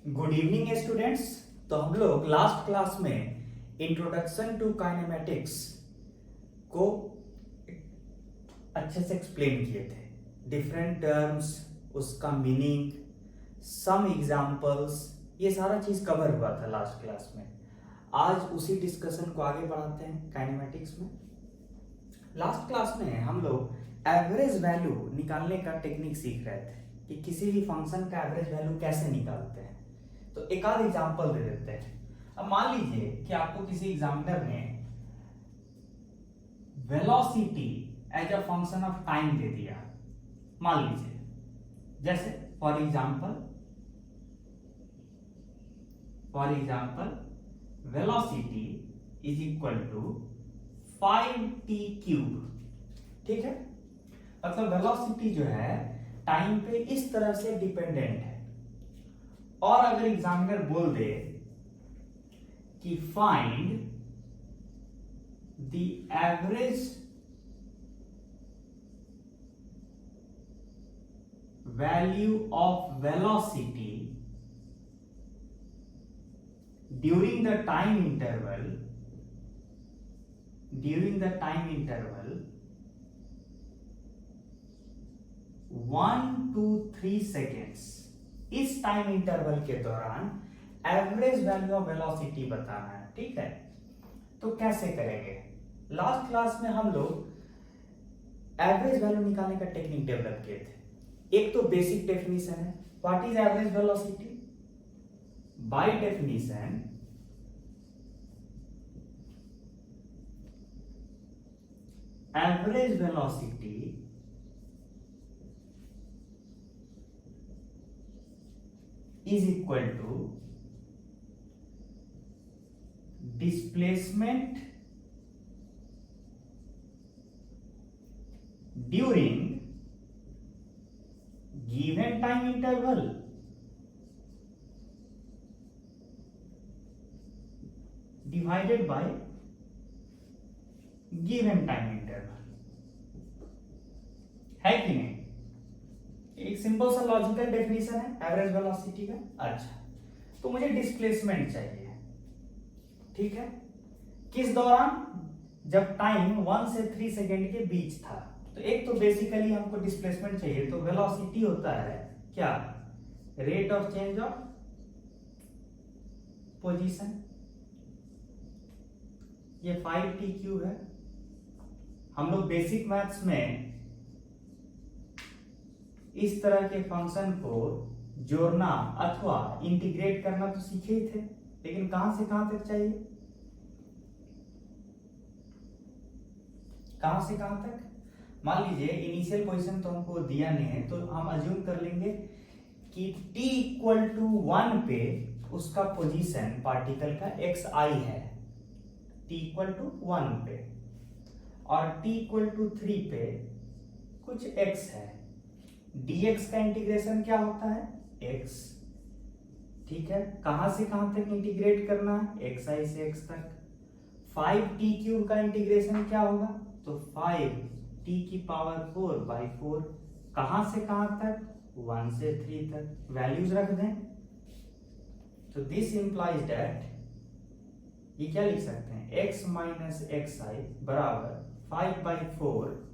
Good evening students. तो हम लोग लास्ट क्लास में इंट्रोडक्शन टू काइनेमेटिक्स को अच्छे से एक्सप्लेन किए थे। डिफरेंट टर्म्स, उसका मीनिंग, सम एग्जांपल्स, ये सारा चीज कवर हुआ था लास्ट क्लास में। आज उसी डिस्कशन को आगे बढ़ाते हैं काइनेमेटिक्स में। लास्ट क्लास में हम लोग एवरेज वैल्यू निकालने का टेक्निक सीख रहे थे कि किसी भी फंक्शन का एवरेज वैल्यू कैसे निकालते हैं। तो एक आध एग्जांपल दे देते हैं। अब मान लीजिए कि आपको किसी एग्जामिनर ने velocity as a function of time दे दिया। मान लीजिए जैसे for example velocity is equal to 5t cube. ठीक है, मतलब वेलोसिटी जो है टाइम पे इस तरह से डिपेंडेंट है। और अगर एग्जामिनर बोल दे कि find the average value of velocity during the time interval 1 to 3 seconds. इस टाइम इंटरवल के दौरान एवरेज वैल्यू ऑफ वेलोसिटी बताना है। ठीक है, तो कैसे करेंगे? लास्ट क्लास में हम लोग एवरेज वैल्यू निकालने का टेक्निक डेवलप किए थे। एक तो बेसिक डेफिनेशन है, what is average velocity? By definition average velocity is equal to displacement during given time interval divided by given time interval। है कि नहीं? एक सिंपल सा लॉजिकल डेफिनेशन है एवरेज वेलोसिटी का। अच्छा, तो मुझे डिस्प्लेसमेंट चाहिए। ठीक है, किस दौरान? जब टाइम 1 से 3 सेकेंड के बीच था। तो एक तो बेसिकली हमको डिस्प्लेसमेंट चाहिए, तो वेलोसिटी होता है क्या? Rate of change of position. ये 5t क्यूब है। हम लोग बेसिक मैथ्स में इस तरह के फंक्शन को जोड़ना अथवा इंटीग्रेट करना तो सीखे ही थे, लेकिन कहां से कहां तक चाहिए? कहां से कहां तक? मान लीजिए इनिशियल पोजीशन तो हमको दिया नहीं है, तो हम अज्यूम कर लेंगे कि t इक्वल टू 1 पे उसका पोजीशन पार्टिकल का xi है, t इक्वल टू 1 पे, और t इक्वल टू 3 पे कुछ x है। dx का इंटीग्रेशन क्या होता है? x। ठीक है, कहां से कहां तक इंटीग्रेट करना है? xi से x तक। 5t क्यूब का इंटीग्रेशन क्या होगा? तो 5t की पावर 4 बाई 4। कहां से कहां तक? 1 से 3 तक। वैल्यूज रख दें, तो दिस इंप्लाइज दैट ये क्या लिख सकते हैं? x माइनस xi बराबर 5 बाई 4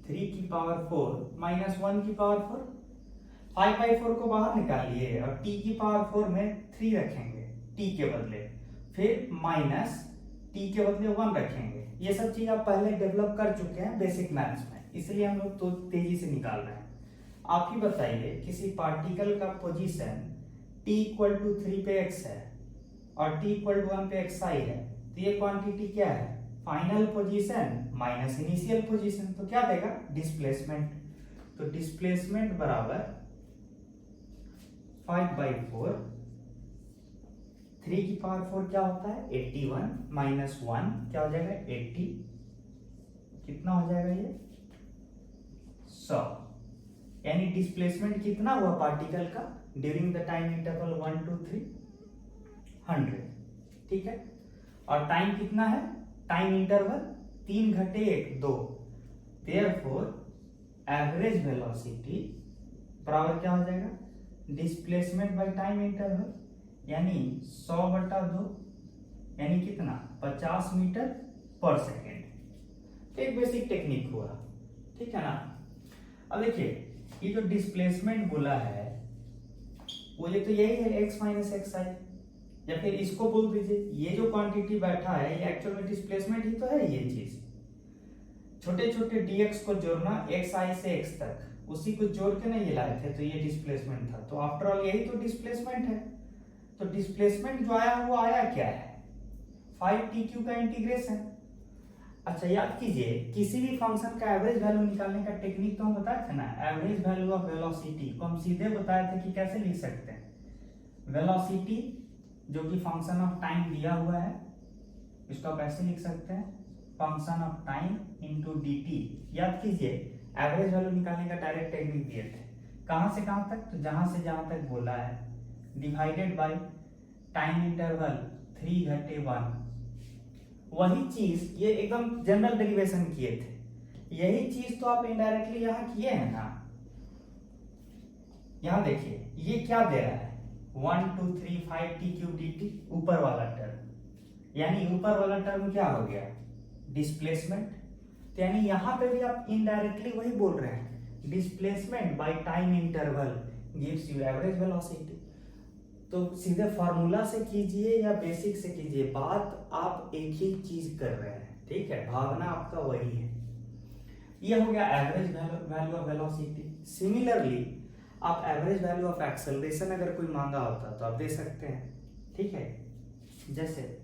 3 की पावर 4 माइनस 1 की पावर 4। 5 बाई 4 को बाहर निकालिए और t की पावर 4 में 3 रखेंगे t के बदले, फिर माइनस t के बदले 1 रखेंगे। ये सब चीज आप पहले डेवलप कर चुके हैं बेसिक मैथ्स में, इसलिए हम लोग तो तेजी से निकाल रहे हैं। आप ही बताइए, किसी पार्टिकल का पोजीशन t इक्वल टू 3 पे x है और t इक्वल टू 1 पे xi है, तो ये क्वांटिटी क्या है? Final position minus initial position, तो क्या देगा? डिस्प्लेसमेंट। तो डिस्प्लेसमेंट बराबर 5 बाई 4, 3 की पावर 4 क्या होता है? 81 माइनस 1 क्या हो जाएगा? 80। कितना हो जाएगा ये? 100। यानी डिस्प्लेसमेंट कितना हुआ पार्टिकल का during the time interval 1 to 3? 100। ठीक है, और टाइम कितना है? टाइम इंटरवल 3 घटे 1 2। देयरफॉर एवरेज वेलोसिटी बराबर क्या हो जाएगा? डिस्प्लेसमेंट बाय टाइम इंटरवल, यानी 100/2, यानी कितना 50 मीटर पर सेकेंड। तो एक बेसिक टेक्निक हुआ, ठीक है ना। अब देखिए ये जो डिस्प्लेसमेंट बोला है वो ये तो यही है x माइनस एक्स आई, या फिर इसको बोल दीजिए ये जो क्वांटिटी बैठा है ये एक्चुअल में डिस्प्लेसमेंट ही तो है। ये चीज छोटे छोटे dx को जोड़ना x i से x तक, उसी को जोड़ के ना ये लाए थे, तो ये डिस्प्लेसमेंट था। तो आफ्टर ऑल यही तो डिस्प्लेसमेंट है। तो डिस्प्लेसमेंट जो आया वो आया क्या है, 5t³ का इंटीग्रेशन। अच्छा याद कीजिए किसी भी फंक्शन का एवरेज वैल्यू निकालने का टेक्निक तो हम बताए थे ना, एवरेज वैल्यू ऑफ वेलोसिटी को हम सीधे बताए थे कि कैसे लिख सकते हैं। वेलोसिटी जो कि फंक्शन ऑफ टाइम दिया हुआ है, इसको आप ऐसे लिख सकते हैं function of time into dt। याद कीजिए एवरेज वैल्यू निकालने का डायरेक्ट टेक्निक दिए थे, कहां से कहां तक, तो जहां से जहां तक बोला है, डिवाइडेड बाय टाइम इंटरवल 3 - 1। वही चीज ये एकदम जनरल डेरिवेशन किए थे, यही चीज तो आप इनडायरेक्टली यहां किए हैं ना। यहां देखिए ये क्या दे रहा है, 1 2 3 5t³ dt, ऊपर वाला टर्म, यानी ऊपर वाला टर्म क्या हो गया, डिस्प्लेसमेंट। तो यानी यहां पे भी आप इनडायरेक्टली वही बोल रहे हैं, displacement by time interval gives you average velocity. तो सीधे फॉर्मूला से कीजिए या बेसिक से कीजिए, बात आप एक ही चीज कर रहे हैं, ठीक है, भावना आपका वही है। ये हो गया average value of velocity. Similarly आप एवरेज वैल्यू ऑफ एक्सेलरेशन अगर कोई मांगा होता तो आप दे सकते हैं, ठीक है। जैसे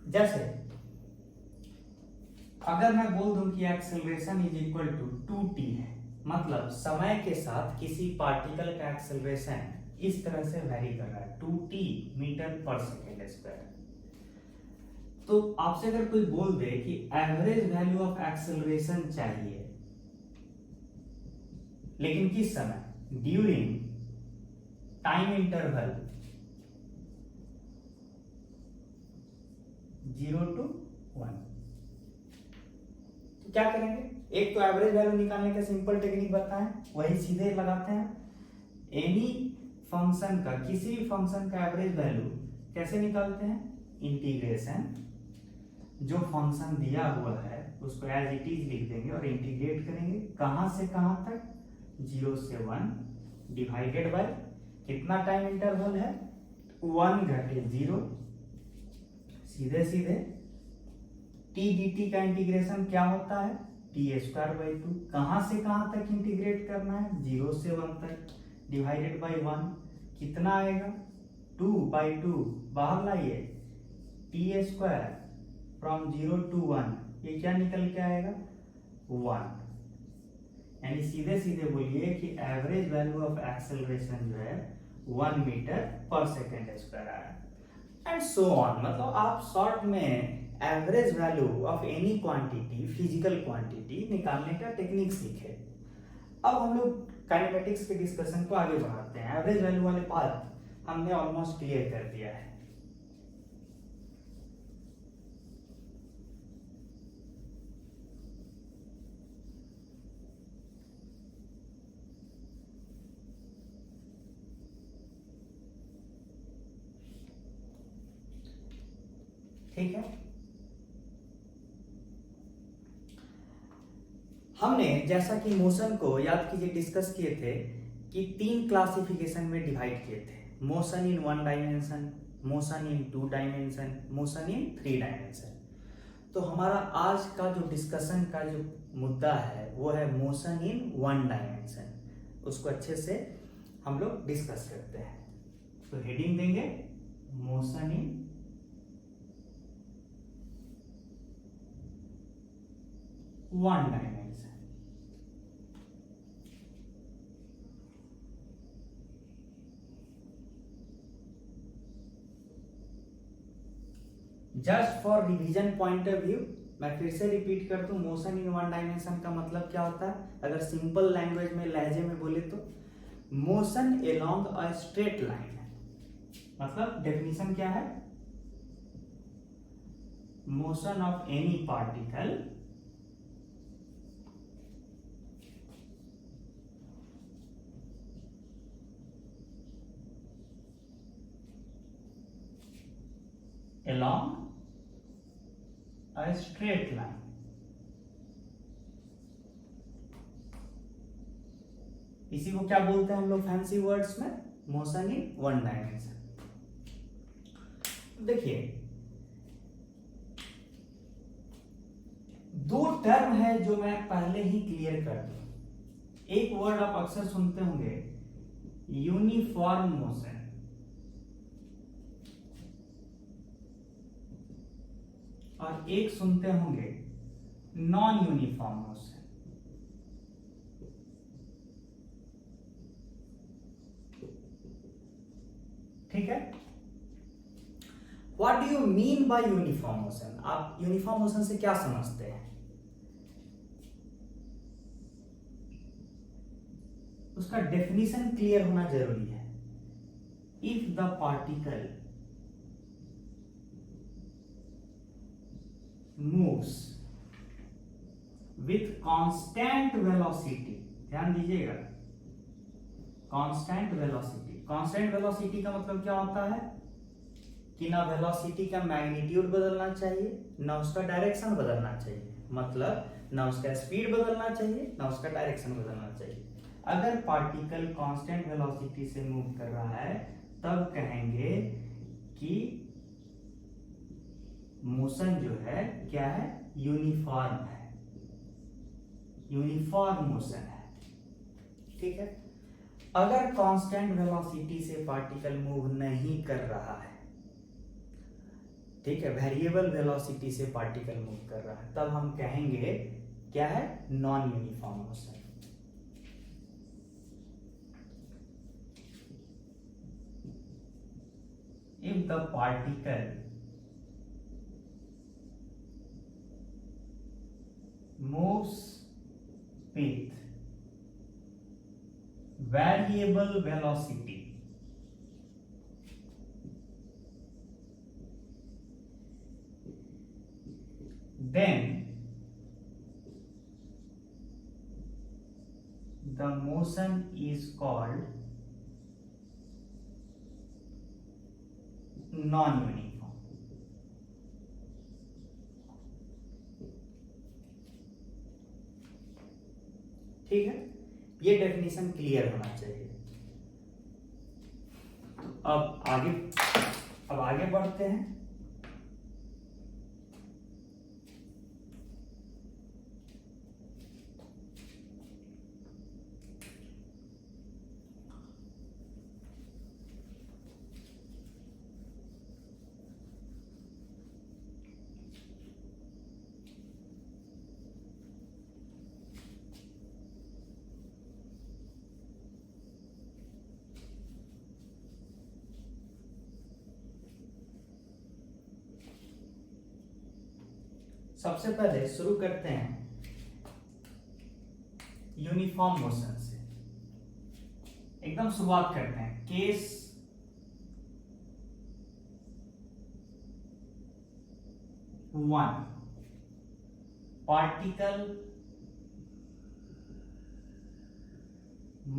जैसे अगर मैं बोल दूं कि acceleration is equal to 2t है, मतलब समय के साथ किसी पार्टिकल का एक्सेलरेशन इस तरह से वेरी कर रहा है 2t metre per second square. तो आपसे अगर कोई बोल दे कि एवरेज वैल्यू ऑफ एक्सेलरेशन चाहिए, लेकिन किस समय, ड्यूरिंग टाइम इंटरवल 0 to 1, तो क्या करेंगे, एक तो एवरेज वैल्यू निकालने का सिंपल टेक्निक बताएं, वही सीधे लगाते हैं। एनी फंक्शन का, किसी भी फंक्शन का एवरेज वैल्यू कैसे निकालते हैं, इंटीग्रेशन, जो फंक्शन दिया हुआ है उसको एज इट इज लिख देंगे और इंटीग्रेट करेंगे कहां से कहां तक, 0 से 1, डिवाइडेड बाय कितना टाइम इंटरवल है, 1 घटे 0, सीधे सीधे t dt का इंटीग्रेशन क्या होता है, t²/2। कहां से कहां तक इंटीग्रेट करना है, 0 से 1 तक, डिवाइडेड बाय 1, कितना आएगा 2/2, बाहर लाइए, t² फ्रॉम 0 to 1, ये क्या निकल के आएगा 1। यानी सीधे सीधे बोलिए कि एवरेज वैल्यू ऑफ एक्सेलरेशन जो है 1 मीटर पर सेकेंड स्क्वायर आया, एंड सो ऑन। मतलब आप शॉर्ट में average value of any quantity, physical quantity निकालने का टेक्निक सीखे। अब हम लोग काइनेमेटिक्स के डिस्कशन को आगे बढ़ाते हैं। एवरेज वैल्यू वाले पार्ट हमने ऑलमोस्ट क्लियर कर दिया है। ठीक है, हमने जैसा कि मोशन को याद कीजिए डिस्कस किए थे कि 3 क्लासिफिकेशन में डिवाइड किए थे, motion in 1 dimension, motion in 2 dimension, motion in 3 dimension. तो हमारा आज का जो डिस्कशन का जो मुद्दा है वो है मोशन इन 1 डायमेंशन। उसको अच्छे से हम लोग डिस्कस करते हैं। तो हेडिंग देंगे motion in 1 dimension. Just for revision point of view मैं फिर से रिपीट कर दूं, मोशन इन वन डायमेंशन का मतलब क्या होता है, अगर सिंपल लैंग्वेज में लहजे में बोले तो मोशन एलोंग अ स्ट्रेट लाइन है। मतलब डेफिनेशन क्या है, motion of any particle along a straight line इसी को क्या बोलते हैं हम लोग फैंसी वर्ड्स में, मोशन इन वन डायमेंशन। देखिए दो टर्म है जो मैं पहले ही क्लियर कर दूं। एक वर्ड आप अक्सर सुनते होंगे यूनिफॉर्म मोशन, और एक सुनते होंगे नॉन यूनिफॉर्म मोशन। ठीक है, what do you mean by uniform motion? आप यूनिफॉर्म मोशन से क्या समझते हैं? उसका डेफिनेशन क्लियर होना जरूरी है। If the particle moves with constant velocity, ध्यान दीजिएगा, constant velocity, constant velocity का मतलब क्या होता है कि ना वेलोसिटी का मैग्नीट्यूड बदलना चाहिए, ना उसका डायरेक्शन बदलना चाहिए, मतलब ना उसका स्पीड बदलना चाहिए, ना उसका डायरेक्शन बदलना चाहिए। अगर पार्टिकल कांस्टेंट वेलोसिटी से मूव कर रहा है तब कहेंगे कि मोशन जो है क्या है, यूनिफॉर्म है, यूनिफॉर्म मोशन है। ठीक है, अगर कांस्टेंट वेलोसिटी से पार्टिकल मूव नहीं कर रहा है, ठीक है, वेरिएबल वेलोसिटी से पार्टिकल मूव कर रहा है, तब हम कहेंगे क्या है, non uniform motion. If the particle moves with variable velocity, then the motion is called non-uniform। ठीक है, ये डेफिनेशन क्लियर होना चाहिए। अब आगे बढ़ते हैं। सबसे पहले शुरू करते हैं यूनिफॉर्म मोशन से, एकदम शुरुआत करते हैं। Case one, particle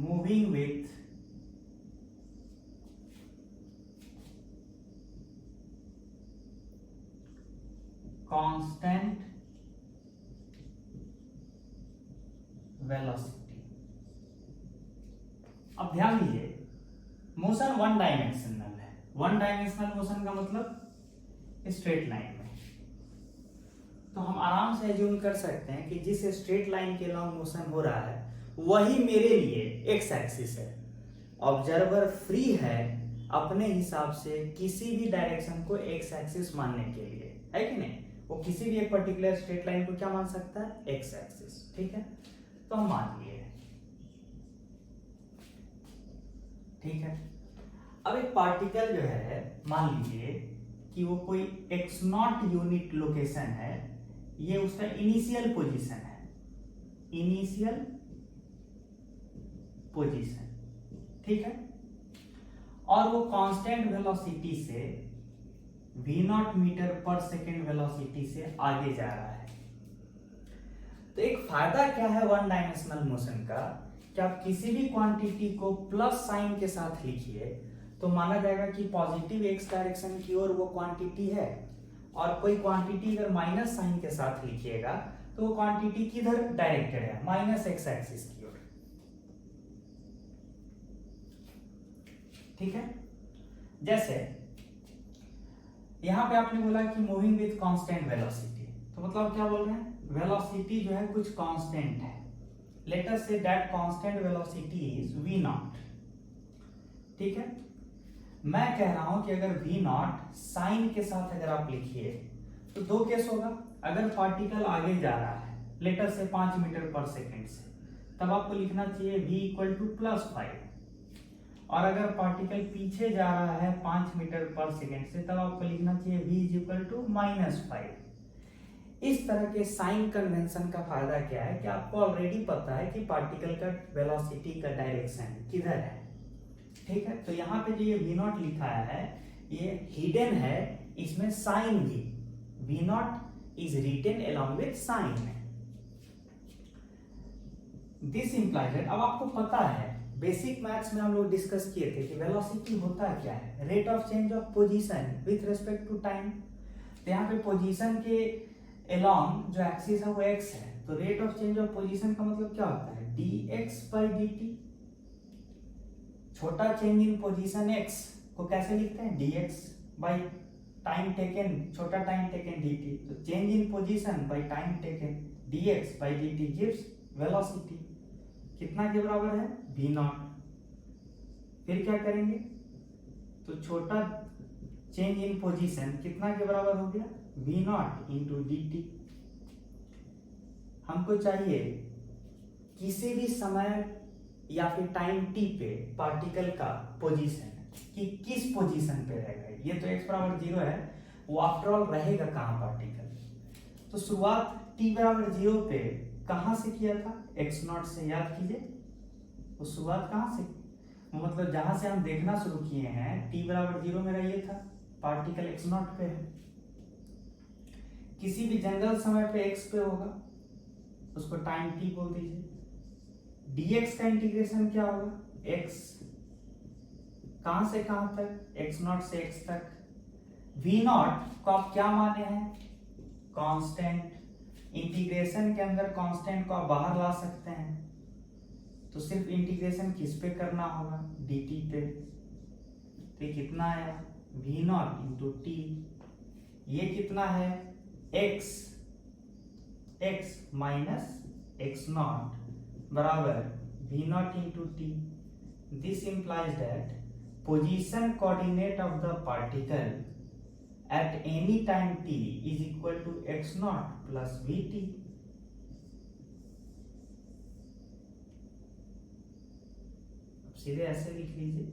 moving with constant velocity. अब ध्यान दीजिए, मोशन वन डायमेंशनल है। वन डायमेंशनल मोशन का मतलब स्ट्रेट लाइन में, तो हम आराम से एज्यूम कर सकते हैं कि जिस स्ट्रेट लाइन के लॉन्ग मोशन हो रहा है वही मेरे लिए एक्स एक्सिस है। ऑब्जर्वर फ्री है अपने हिसाब से किसी भी डायरेक्शन को एक्स एक्सिस मानने के लिए, है कि नहीं? वो किसी भी एक पर्टिकुलर स्ट्रेट लाइन को क्या मान सकता है, एक्स एक्सिस। ठीक है, तो हम मान लिए। ठीक है, अब एक पार्टिकल जो है मान लीजिए कि वो कोई एक्स नॉट यूनिट लोकेशन है, ये उसका इनिशियल पोजीशन है, इनिशियल पोजीशन, ठीक है। और वो कांस्टेंट वेलोसिटी से v0 metre per second velocity से आगे जा रहा है। तो एक फायदा क्या है वन डायमेंशनल मोशन का, कि आप किसी भी क्वांटिटी को प्लस साइन के साथ लिखिए तो माना जाएगा कि पॉजिटिव एक्स डायरेक्शन की ओर वो क्वांटिटी है, और कोई क्वांटिटी अगर माइनस साइन के साथ लिखिएगा तो वो क्वांटिटी किधर डायरेक्टेड है, माइनस एक्स एक्सिस की ओर, ठीक है। जैसे यहां पे आपने बोला कि मूविंग विथ कांस्टेंट वेलोसिटी, तो मतलब क्या बोल रहे हैं, वेलोसिटी जो है कुछ कांस्टेंट है, let us say that constant velocity is v0, ठीक है। मैं कह रहा हूं कि अगर v0 साइन के साथ अगर आप लिखिए तो दो केस होगा, अगर पार्टिकल आगे जा रहा है लेट अस से 5 मीटर पर सेकेंड से, तब आपको लिखना चाहिए v इक्वल टू +5, और अगर पार्टिकल पीछे जा रहा है 5 मीटर पर सेकेंड से, तब आपको लिखना चाहिए v इज इक्वल टू -5। इस तरह के साइन कन्वेंशन का फायदा क्या है कि आपको ऑलरेडी पता है कि पार्टिकल का वेलोसिटी का डायरेक्शन किधर है, ठीक है। तो यहाँ पे जो ये v0 लिखा है ये हिडन है, इसमें साइन भी, v0 is written along with sign. This implies that, अब आपको पता है बेसिक मैथ्स में हम लोग डिस्कस किए थे कि वेलोसिटी होता क्या है, rate of change of position with respect to time. तो यहाँ पे पोजीशन के अलोंग जो एक्सिस है वो x है, तो rate of change of position का मतलब क्या होता है, dx/dt। छोटा चेंज इन पोजीशन x को कैसे लिखते हैं, dx बाय टाइम टेकन, छोटा टाइम टेकन dt। तो change in position by time taken dx/dt gives velocity, कितना के बराबर है, v0। फिर क्या करेंगे, तो छोटा चेंज इन पोजीशन कितना के बराबर हो गया, v0 इंटू dt। हमको चाहिए किसी भी समय या फिर टाइम t पे पार्टिकल का पोजीशन, कि किस पोजीशन पे रहेगा। ये तो x बराबर 0 है, वो आफ्टर ऑल रहेगा कहाँ पार्टिकल। तो शुरुआत t बराबर 0 पे कहां से किया था, x0 से, याद कीजिए। वो शुरुआत कहां से, मतलब जहां से हम देखना शुरू किए हैं t बराबर 0 मेरा ये था, पार्टिकल x0 पे है। किसी भी जनरल समय पे x पे होगा, उसको टाइम t बोल दीजिए। dx का इंटीग्रेशन क्या होगा, x कहां से कहां तक, x0 से x तक। v0 को आप क्या माने हैं, कांस्टेंट। इंटीग्रेशन के अंदर कांस्टेंट को आप बाहर ला सकते हैं, तो सिर्फ इंटीग्रेशन किस पे करना होगा, dt पे। तो ये कितना आया, v0 इंटू टी। ये कितना है, x माइनस x0 बराबर v0 into T. This implies that position coordinate of the particle at any time t is equal to x0 plus vt। सीधे ऐसे लिख लीजिए,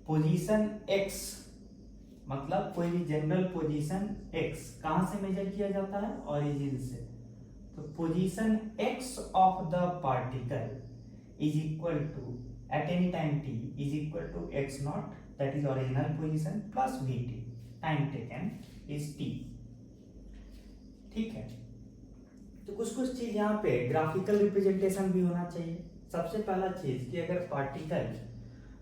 पोजीशन x मतलब कोई भी जनरल पोजीशन x कहां से मेजर किया जाता है, ओरिजिन से। तो position x of the particle is equal to at any time t is equal to x0 that is original position plus vt, time taken is t, ठीक है। तो कुछ चीज यहाँ पे ग्राफिकल रिप्रेजेंटेशन भी होना चाहिए। सबसे पहला चीज कि अगर पार्टिकल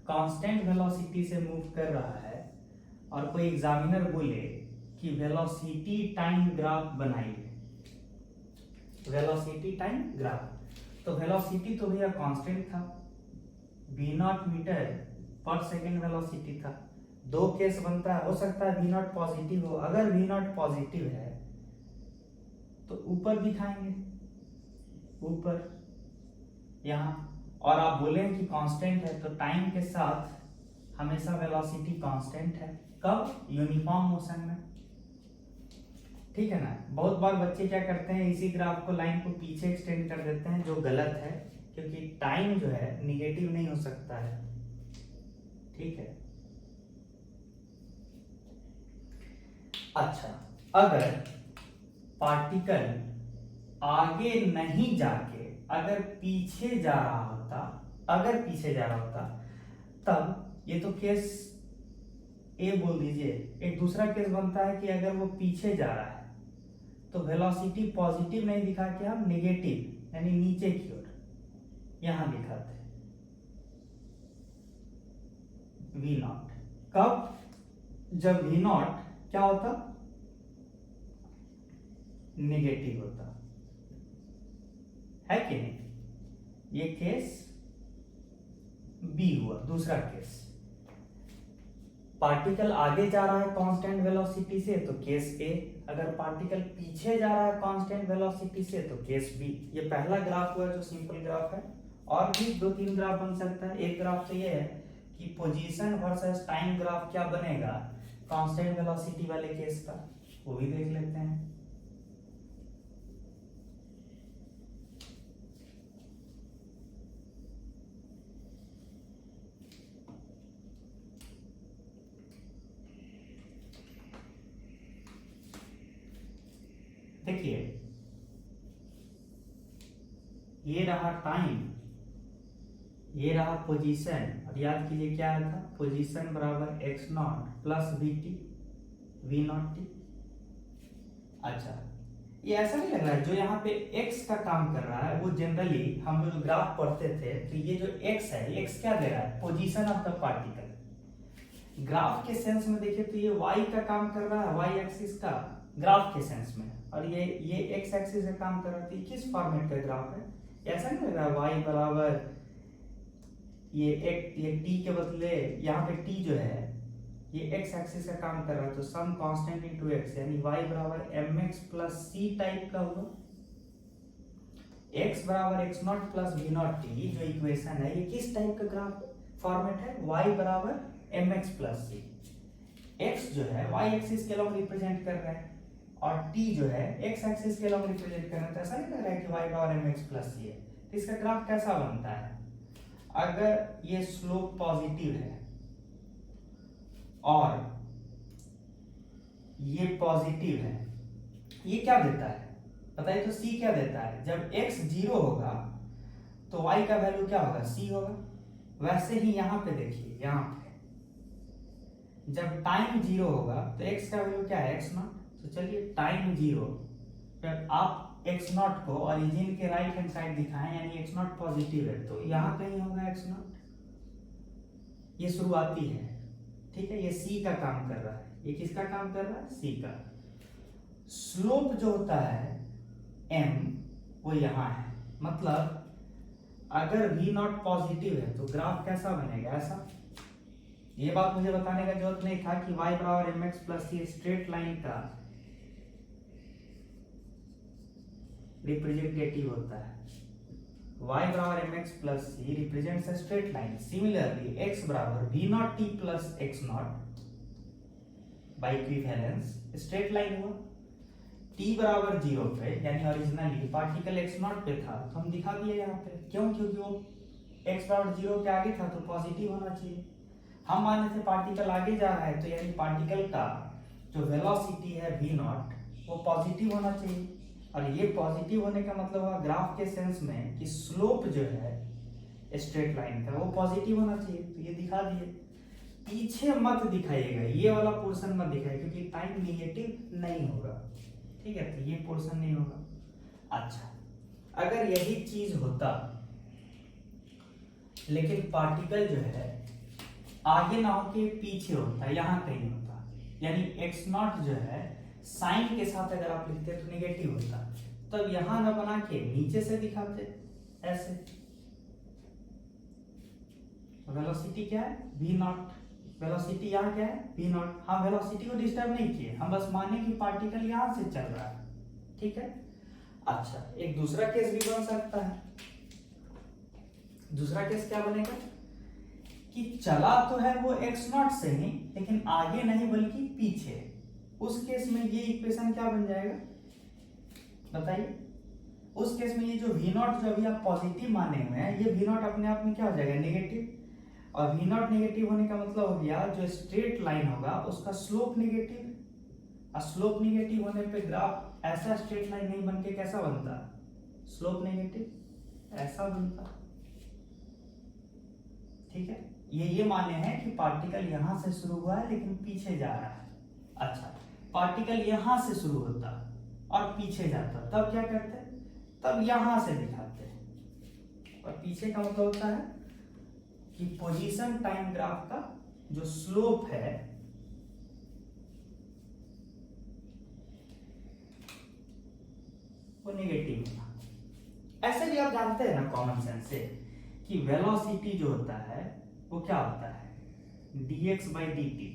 कांस्टेंट वेलोसिटी से मूव कर रहा है और कोई एग्जामिनर बोले कि वेलोसिटी टाइम ग्राफ बनाइए, वेलोसिटी टाइम ग्राफ, तो वेलोसिटी तो भैया कांस्टेंट था, v0 metre per second velocity था। दो केस बनता है, हो सकता है v0 पॉजिटिव हो, अगर v0 पॉजिटिव है तो ऊपर दिखाएंगे, ऊपर यहाँ, और आप बोलें कि कांस्टेंट है तो टाइम के साथ हमेशा वेलोसिटी कांस्टेंट है। कब, यूनिफॉर्म मोशन में, ठीक है ना। बहुत बार बच्चे क्या करते हैं, इसी ग्राफ को लाइन को पीछे एक्सटेंड कर देते हैं, जो गलत है, क्योंकि टाइम जो है निगेटिव नहीं हो सकता है, ठीक है। अच्छा, अगर पार्टिकल आगे नहीं जाके अगर पीछे जा रहा होता, तब ये तो केस ए बोल दीजिए। एक दूसरा केस बनता है कि अगर वो पीछे जा रहा है तो वेलोसिटी पॉजिटिव नहीं दिखा के हम नेगेटिव यानी नीचे की ओर यहां दिखाते हैं वी नॉट। कब? जब वी नॉट क्या होता? नेगेटिव होता है कि नहीं। ये केस बी हुआ। दूसरा केस, पार्टिकल आगे जा रहा है कांस्टेंट वेलोसिटी से तो केस ए, अगर पार्टिकल पीछे जा रहा है कांस्टेंट वेलोसिटी से तो केस बी। ये पहला ग्राफ हुआ जो सिंपल ग्राफ है, और भी 2-3 ग्राफ बन सकता है। एक ग्राफ तो ये है कि पोजीशन वर्सेस टाइम ग्राफ क्या बनेगा कांस्टेंट वेलोसिटी वाले केस का, वो भी देख लेते हैं। देखिए, ये रहा टाइम, ये रहा पोजीशन, और याद कीजिए क्या आया था, पोजीशन बराबर x nought plus v t, v nought t. अच्छा, ये ऐसा नहीं लग रहा है जो यहाँ पे x का काम कर रहा है वो जनरली हम लोग ग्राफ पढ़ते थे तो ये जो x है, x क्या दे रहा है? Position of the particle. Graph के सेंस में देखिए तो ये y का काम कर रहा है, y एक्सिस का ग्राफ के सेंस में, और ये x एक्सिस का काम कर रहा है। किस फॉर्मेट का ग्राफ है? ऐसा नहीं लग रहा है y बराबर ये t के बदले यहाँ पे t जो है ये x एक्सिस का काम कर रहा है, तो सम कांस्टेंट इनटू x यानी y बराबर mx प्लस c टाइप का हुआ। x बराबर x not plus v nought t जो इक्वेशन है ये किस टाइप का ग्राफ फॉर्मेट है? y बराबर mx प्लस c। x जो है y एक्सिस के अलॉन्ग रिप्रेजेंट कर रहा है और t जो है x एक्सिस के अलॉन्ग रिप्रेजेंट कर रहा है, तो ऐसा नहीं लग रहा है कि y बराबर mx प्लस c है। तो इसका ग्राफ कैसा बनता है? अगर ये स्लोप पॉजिटिव है और ये पॉजिटिव है, ये क्या देता है बताइए? तो c क्या देता है? जब x 0 होगा तो y का वैल्यू क्या होगा? c होगा। वैसे ही यहां पे देखिए, यहां पे जब टाइम 0 होगा तो x का वैल्यू क्या है? x not. तो चलिए टाइम 0 जब आप x नॉट को ओरिजिन के राइट हैंड साइड दिखाएं यानी x नॉट पॉजिटिव है तो यहां कहीं होगा x नॉट। ये शुरुआती है, ठीक है, ये c का काम कर रहा है। ये किसका काम कर रहा है? c का। स्लोप जो होता है m वो यहां है, मतलब अगर v नॉट पॉजिटिव है तो ग्राफ कैसा बनेगा? ऐसा। ये बात मुझे बताने का जरूरत नहीं था कि y बराबर mx plus c straight line का रिप्रेजेंटेटिव होता है। y बराबर mx plus c represents a straight line. Similarly x बराबर v nought t plus x nought by equivalence straight line हुआ। t बराबर 0 पे यानी ओरिजिनली पार्टिकल x नॉट पे था तो हम दिखा दिए यहाँ पे। क्यों? क्योंकि वो x बराबर 0 के आगे था तो पॉजिटिव होना चाहिए। हम माने थे पार्टिकल आगे जा रहा है तो यानी पार्टिकल का जो वेलोसिटी है v नॉट वो पॉजिटिव होना चाहिए, और ये पॉजिटिव होने का मतलब हुआ ग्राफ के सेंस में कि स्लोप जो है स्ट्रेट लाइन का वो पॉजिटिव होना चाहिए। तो ये दिखा दिए। पीछे मत दिखाइएगा, ये वाला पोर्शन मत दिखाइए क्योंकि टाइम नेगेटिव नहीं होगा, ठीक है, तो ये पोर्शन नहीं होगा। अच्छा, अगर यही चीज होता लेकिन पार्टिकल जो है आगे ना होके पीछे होता, यहां कहीं होता, यानी x नॉट जो है साइन के साथ अगर आप लिखते तो नेगेटिव होता, तब यहां ना बना के नीचे से दिखाते ऐसे। वेलोसिटी क्या है? v not. वेलोसिटी यहाँ क्या है? v not. हम वेलोसिटी को डिस्टर्ब नहीं किए, हम बस माने कि पार्टिकल यहां से चल रहा है, ठीक है। अच्छा, एक दूसरा केस भी बन सकता है। दूसरा केस क्या बनेगा कि चला तो है वो x नॉट से ही लेकिन आगे नहीं बल्कि पीछे। उस केस में ये इक्वेशन क्या बन जाएगा बताइए? उस केस में ये जो v नॉट जो अभी आप पॉजिटिव माने हुए हैं ये v नॉट अपने आप में क्या हो जाएगा? नेगेटिव। और v नॉट नेगेटिव होने का मतलब हो गया जो स्ट्रेट लाइन होगा उसका स्लोप नेगेटिव, स्लोप निगेटिव होने पे ग्राफ ऐसा स्ट्रेट लाइन नहीं बन के कैसा बनता, स्लोप नेगेटिव ऐसा बनता। ठीक है, ये माने हैं कि पार्टिकल यहां से शुरू हुआ है लेकिन पीछे जा रहा है। अच्छा, पार्टिकल यहां से शुरू होता और पीछे जाता, तब क्या करते, तब यहां से दिखाते हैं। और पीछे का मतलब होता है कि पोजीशन टाइम ग्राफ का जो स्लोप है वो नेगेटिव होगा। ऐसे भी आप जानते हैं ना कॉमन सेंस से कि वेलोसिटी जो होता है वो क्या होता है, dx by dt।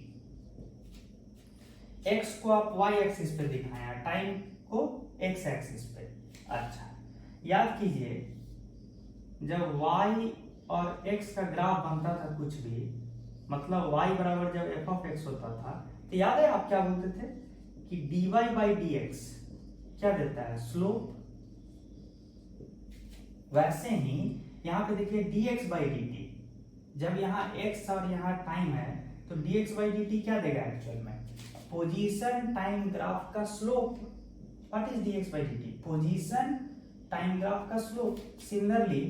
x को आप y एक्सिस पे दिखाया, टाइम को x एक्सिस पे। अच्छा, याद कीजिए जब y और x का ग्राफ बनता था कुछ भी, मतलब y बराबर जब f ऑफ x होता था, तो याद है आप क्या बोलते थे कि dy by dx क्या देता है, स्लोप। वैसे ही यहां पे देखिए dx by dt, जब यहाँ x और यहाँ टाइम है तो dx by dt क्या देगा एक्चुअल में, पोजीशन टाइम ग्राफ का slope. What is dx by dt, position time graph का slope. Similarly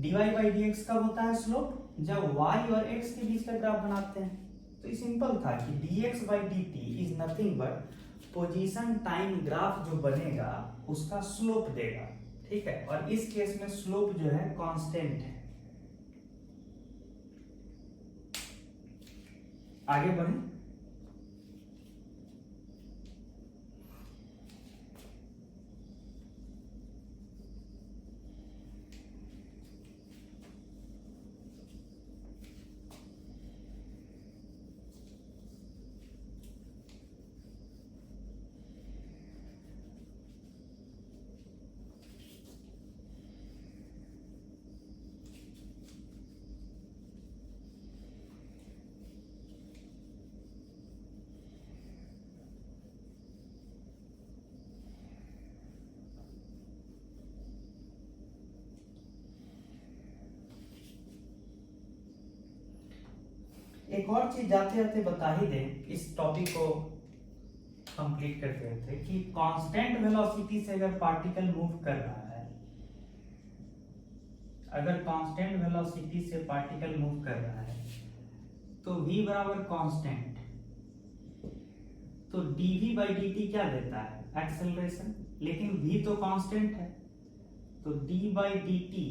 dy by dx कब होता है स्लोप, जब y और x के बीच का ग्राफ बनाते हैं। तो ये सिंपल था कि dx by dt is nothing but position time graph जो बनेगा उसका स्लोप देगा। ठीक है, और इस केस में स्लोप जो है कांस्टेंट है। आगे बढ़े, एक और चीज जाते जाते बता ही दें, इस टॉपिक को कंप्लीट करते रहते कि कांस्टेंट वेलोसिटी से अगर पार्टिकल मूव कर रहा है, अगर कांस्टेंट वेलोसिटी से पार्टिकल मूव कर रहा है तो v बराबर कांस्टेंट, तो dv by dt क्या देता है, एक्सेलरेशन। लेकिन v तो कांस्टेंट है, तो d by dt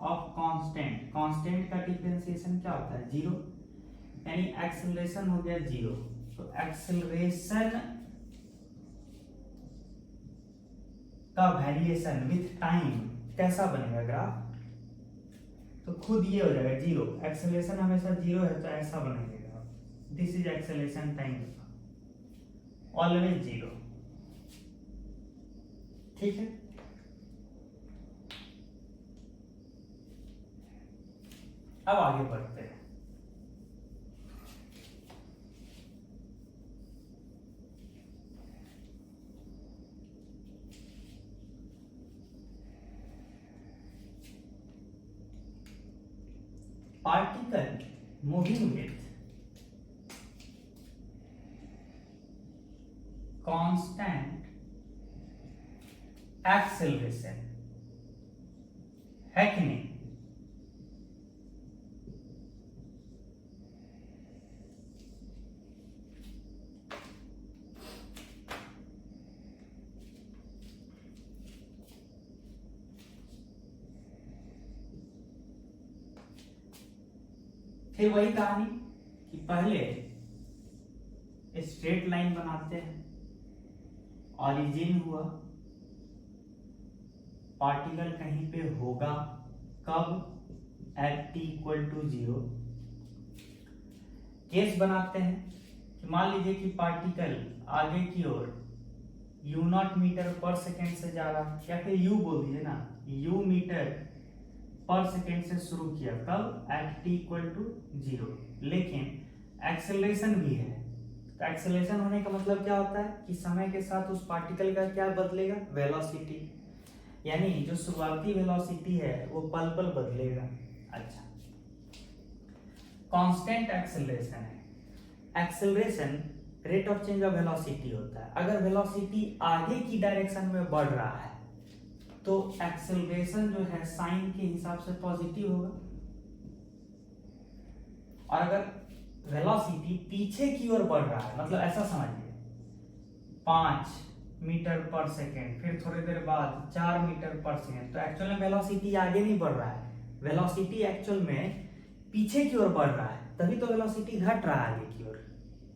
of constant, constant का डिफरेंशिएशन क्या होता है, जीरो, यानी एक्सेलरेशन हो गया जीरो। तो एक्सेलरेशन का वेरिएशन विथ टाइम कैसा बनेगा ग्राफ, तो खुद ये हो जाएगा जीरो। एक्सेलरेशन हमेशा जीरो है तो ऐसा बनेगा, this is acceleration time always zero. ठीक है, अब आगे बढ़ते हैं। particle moving with constant acceleration है कि नहीं, फिर वही कहानी कि पहले स्ट्रेट लाइन बनाते हैं, ओरिजिन हुआ, पार्टिकल कहीं पे होगा, कब, at t equal to 0। Case बनाते हैं कि मान लीजिए कि पार्टिकल आगे की ओर u0 मीटर पर सेकेंड से जा रहा, या फिर u बोल दीजिए ना, u मीटर पर सेकेंड से शुरू किया, कब, एट t इक्वल टू 0, लेकिन एक्सेलरेशन भी है। तो एक्सेलरेशन होने का मतलब क्या होता है कि समय के साथ उस पार्टिकल का क्या बदलेगा, वेलोसिटी, यानी जो शुरुआती वेलोसिटी है वो पल पल बदलेगा। अच्छा, कांस्टेंट एक्सेलरेशन है, acceleration rate of change of velocity होता है। अगर वेलोसिटी आगे की डायरेक्शन में बढ़ रहा है तो एक्सेलरेशन जो है साइन के हिसाब से पॉजिटिव होगा, और अगर वेलोसिटी पीछे की ओर बढ़ रहा है, मतलब ऐसा समझिए 5 मीटर पर सेकेंड, फिर थोड़ी देर बाद 4 मीटर पर सेकेंड, तो एक्चुअल में वेलोसिटी आगे नहीं बढ़ रहा है, वेलोसिटी एक्चुअल में पीछे की ओर बढ़ रहा है, तभी तो वेलोसिटी घट रहा है आगे की ओर।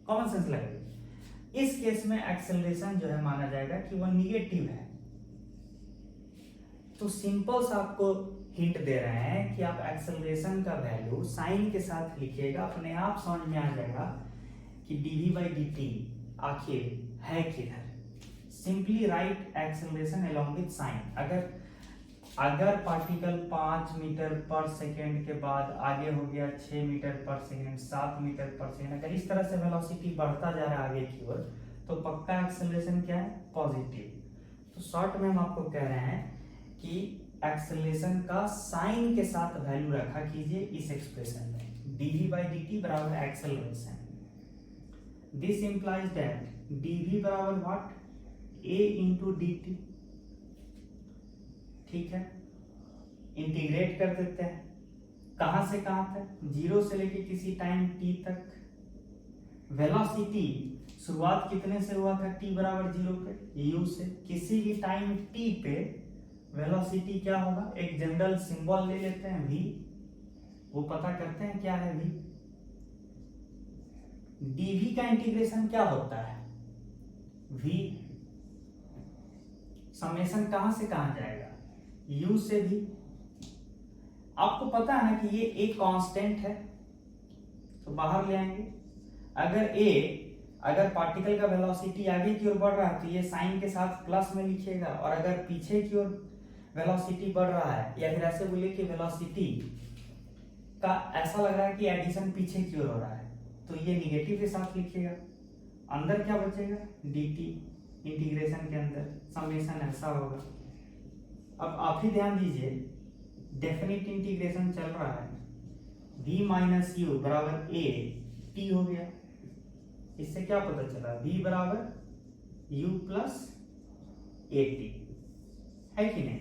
कॉमन सेंस लगेगा। इस केस में एक्सेलरेशन जो है माना जाएगा कि वो निगेटिव है। तो सिंपल सा आपको हिंट दे रहे हैं कि आप एक्सेलरेशन का वैल्यू साइन के साथ लिखिएगा, अपने आप समझ में आ जाएगा कि dv/dt आखिर है किधर। Simply write acceleration along with sign. अगर पार्टिकल 5 मीटर पर सेकेंड के बाद आगे हो गया 6 metre per second, 7 metre per second, अगर इस तरह से वेलोसिटी बढ़ता जा रहा है आगे की ओर, तो पक्का एक्सेलरेशन क्या है? पॉजिटिव। तो शॉर्ट में हम आपको कह रहे हैं कि एक्सेलरेशन का साइन के साथ वैल्यू रखा कीजिए इस एक्सप्रेशन में, dv/dt बराबर acceleration. This implies that dv बराबर व्हाट? a into dt। ठीक है, इंटीग्रेट कर देते हैं। कहां से कहां तक? 0 से लेके किसी टाइम t तक। वेलोसिटी शुरुआत कितने से हुआ था? t बराबर 0 पे, u से। किसी भी टाइम t पे वेलोसिटी क्या होगा? एक जनरल सिंबल ले लेते हैं v, वो पता करते हैं क्या है v। dv का इंटीग्रेशन क्या होता है? v समेशन कहां से कहां जाएगा? u से भी। आपको पता है ना कि ये एक कांस्टेंट है, तो बाहर ले आएंगे। अगर पार्टिकल का वेलोसिटी आगे की ओर बढ़ रहा है तो ये साइन के साथ प्लस में लिखिएगा, और अगर पीछे की ओर वेलोसिटी बढ़ रहा है, या फिर ऐसे बोलिए कि वेलोसिटी का ऐसा लग रहा है कि एडिशन पीछे की ओर हो रहा है, तो ये निगेटिव के साथ लिखिएगा। अंदर क्या बचेगा? dt। इंटीग्रेशन के अंदर समेशन ऐसा होगा। अब आप ही ध्यान दीजिए, डेफिनिट इंटीग्रेशन चल रहा है, v माइनस यू बराबर a t हो गया। इससे क्या पता चला? v बराबर u प्लस a t, है कि नहीं?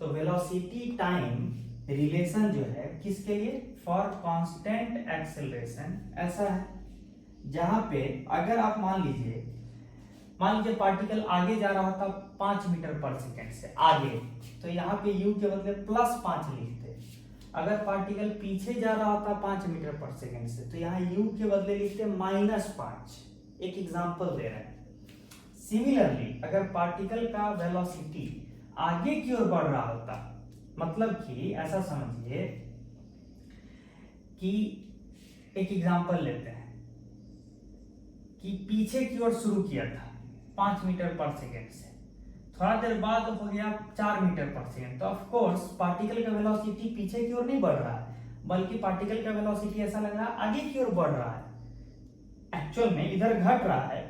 तो वेलोसिटी टाइम रिलेशन जो है किसके लिए? फॉर कांस्टेंट एक्सेलरेशन ऐसा है, जहां पे अगर आप मान लीजिए पार्टिकल आगे जा रहा था 5 मीटर पर सेकेंड से आगे, तो यहाँ पे u के बदले +5 लिखते। अगर पार्टिकल पीछे जा रहा था 5 मीटर पर सेकेंड से, तो यहाँ u के बदले लिखते -5। एक एग्जांपल दे रहे हैं। सिमिलरली अगर पार्टिकल का वेलोसिटी आगे की ओर बढ़ रहा होता, मतलब कि ऐसा समझिए कि एक एग्जांपल लेते हैं कि पीछे की ओर शुरू किया था 5 मीटर पर सेकेंड से, थोड़ा देर बाद हो गया 4 मीटर पर सेकेंड, तो ऑफ कोर्स पार्टिकल का वेलोसिटी पीछे की ओर नहीं बढ़ रहा है, बल्कि पार्टिकल का वेलोसिटी ऐसा लग रहा है आगे की ओर बढ़ रहा है। एक्चुअल में इधर घट रहा है।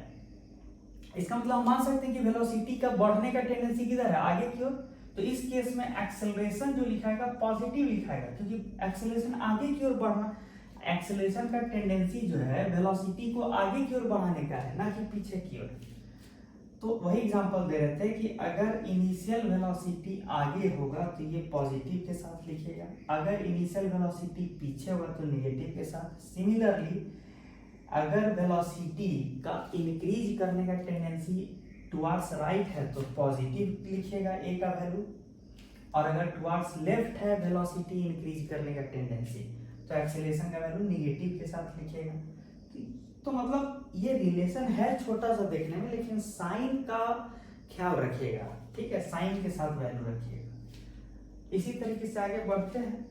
इसका मतलब हम मान सकते हैं कि वेलोसिटी का बढ़ने का टेंडेंसी किधर है? आगे की ओर। तो इस केस में एक्सेलरेशन जो लिखाएगा पॉजिटिव लिखाएगा, क्योंकि एक्सेलरेशन आगे की ओर बढ़ना। एक्सेलरेशन का टेंडेंसी जो है वेलोसिटी को आगे की ओर बढ़ाने का है, ना कि पीछे की ओर। तो वही एग्जांपल दे रहे थे कि अगर इनिशियल वेलोसिटी आगे होगा तो ये पॉजिटिव के साथ लिखिएगा, अगर इनिशियल वेलोसिटी पीछे होगा तो नेगेटिव के साथ। सिमिलरली अगर वेलोसिटी का इंक्रीज करने का टेंडेंसी टुवर्ड्स राइट है तो पॉजिटिव लिखिएगा a का वैल्यू, और अगर टुवर्ड्स लेफ्ट है वेलोसिटी इंक्रीज करने का टेंडेंसी, तो एक्सेलरेशन का वैल्यू निगेटिव के साथ लिखिएगा। तो मतलब ये रिलेशन है छोटा सा देखने में, लेकिन साइन का ख्याल रखिएगा, ठीक है? साइन के साथ वैल्यू रखिएगा। इसी तरीके से आगे बढ़ते हैं।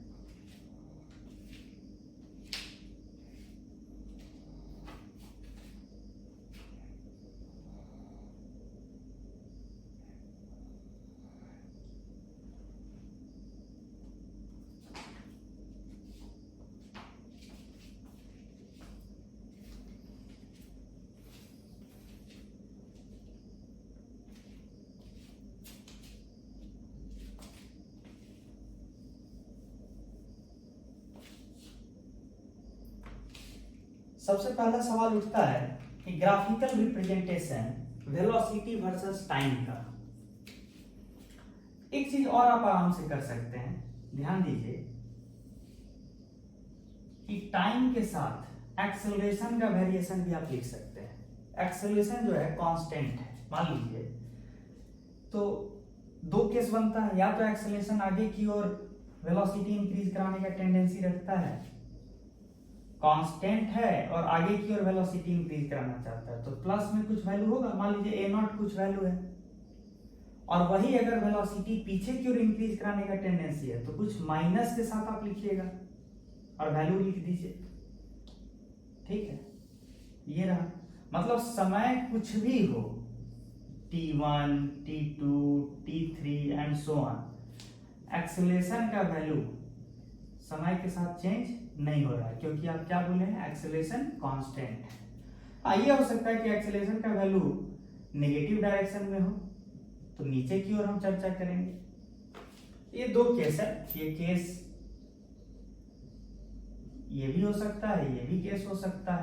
सबसे पहला सवाल उठता है कि graphical representation velocity versus time का। एक चीज और आप आराम से कर सकते हैं, ध्यान दीजिए कि टाइम के साथ एक्सेलरेशन का वेरिएशन भी आप लिख सकते हैं। एक्सेलरेशन जो है कांस्टेंट है, मान लीजिए, तो दो केस बनता है, या तो एक्सेलरेशन आगे की ओर वेलोसिटी इंक्रीज कराने का टेंडेंसी रखता है, कांस्टेंट है और आगे की ओर वेलोसिटी इंक्रीज कराना चाहता है, तो प्लस में कुछ वैल्यू होगा, मान लीजिए a0 कुछ वैल्यू है, और वही अगर वेलोसिटी पीछे की ओर इंक्रीज कराने का टेंडेंसी है तो कुछ माइनस के साथ आप लिखिएगा और वैल्यू लिख दीजिए। ठीक है, ये रहा, मतलब समय कुछ भी हो, t1, t2, t3 and so on, acceleration का वैल्यू समय के साथ चेंज नहीं हो रहा है, क्योंकि आप क्या बोले हैं, एक्सेलरेशन कांस्टेंट है। ये हो सकता है कि एक्सेलरेशन का वैल्यू नेगेटिव डायरेक्शन में हो, तो नीचे की ओर हम चर्चा करेंगे। ये दो केस है, ये केस ये भी हो सकता है, ये भी केस हो सकता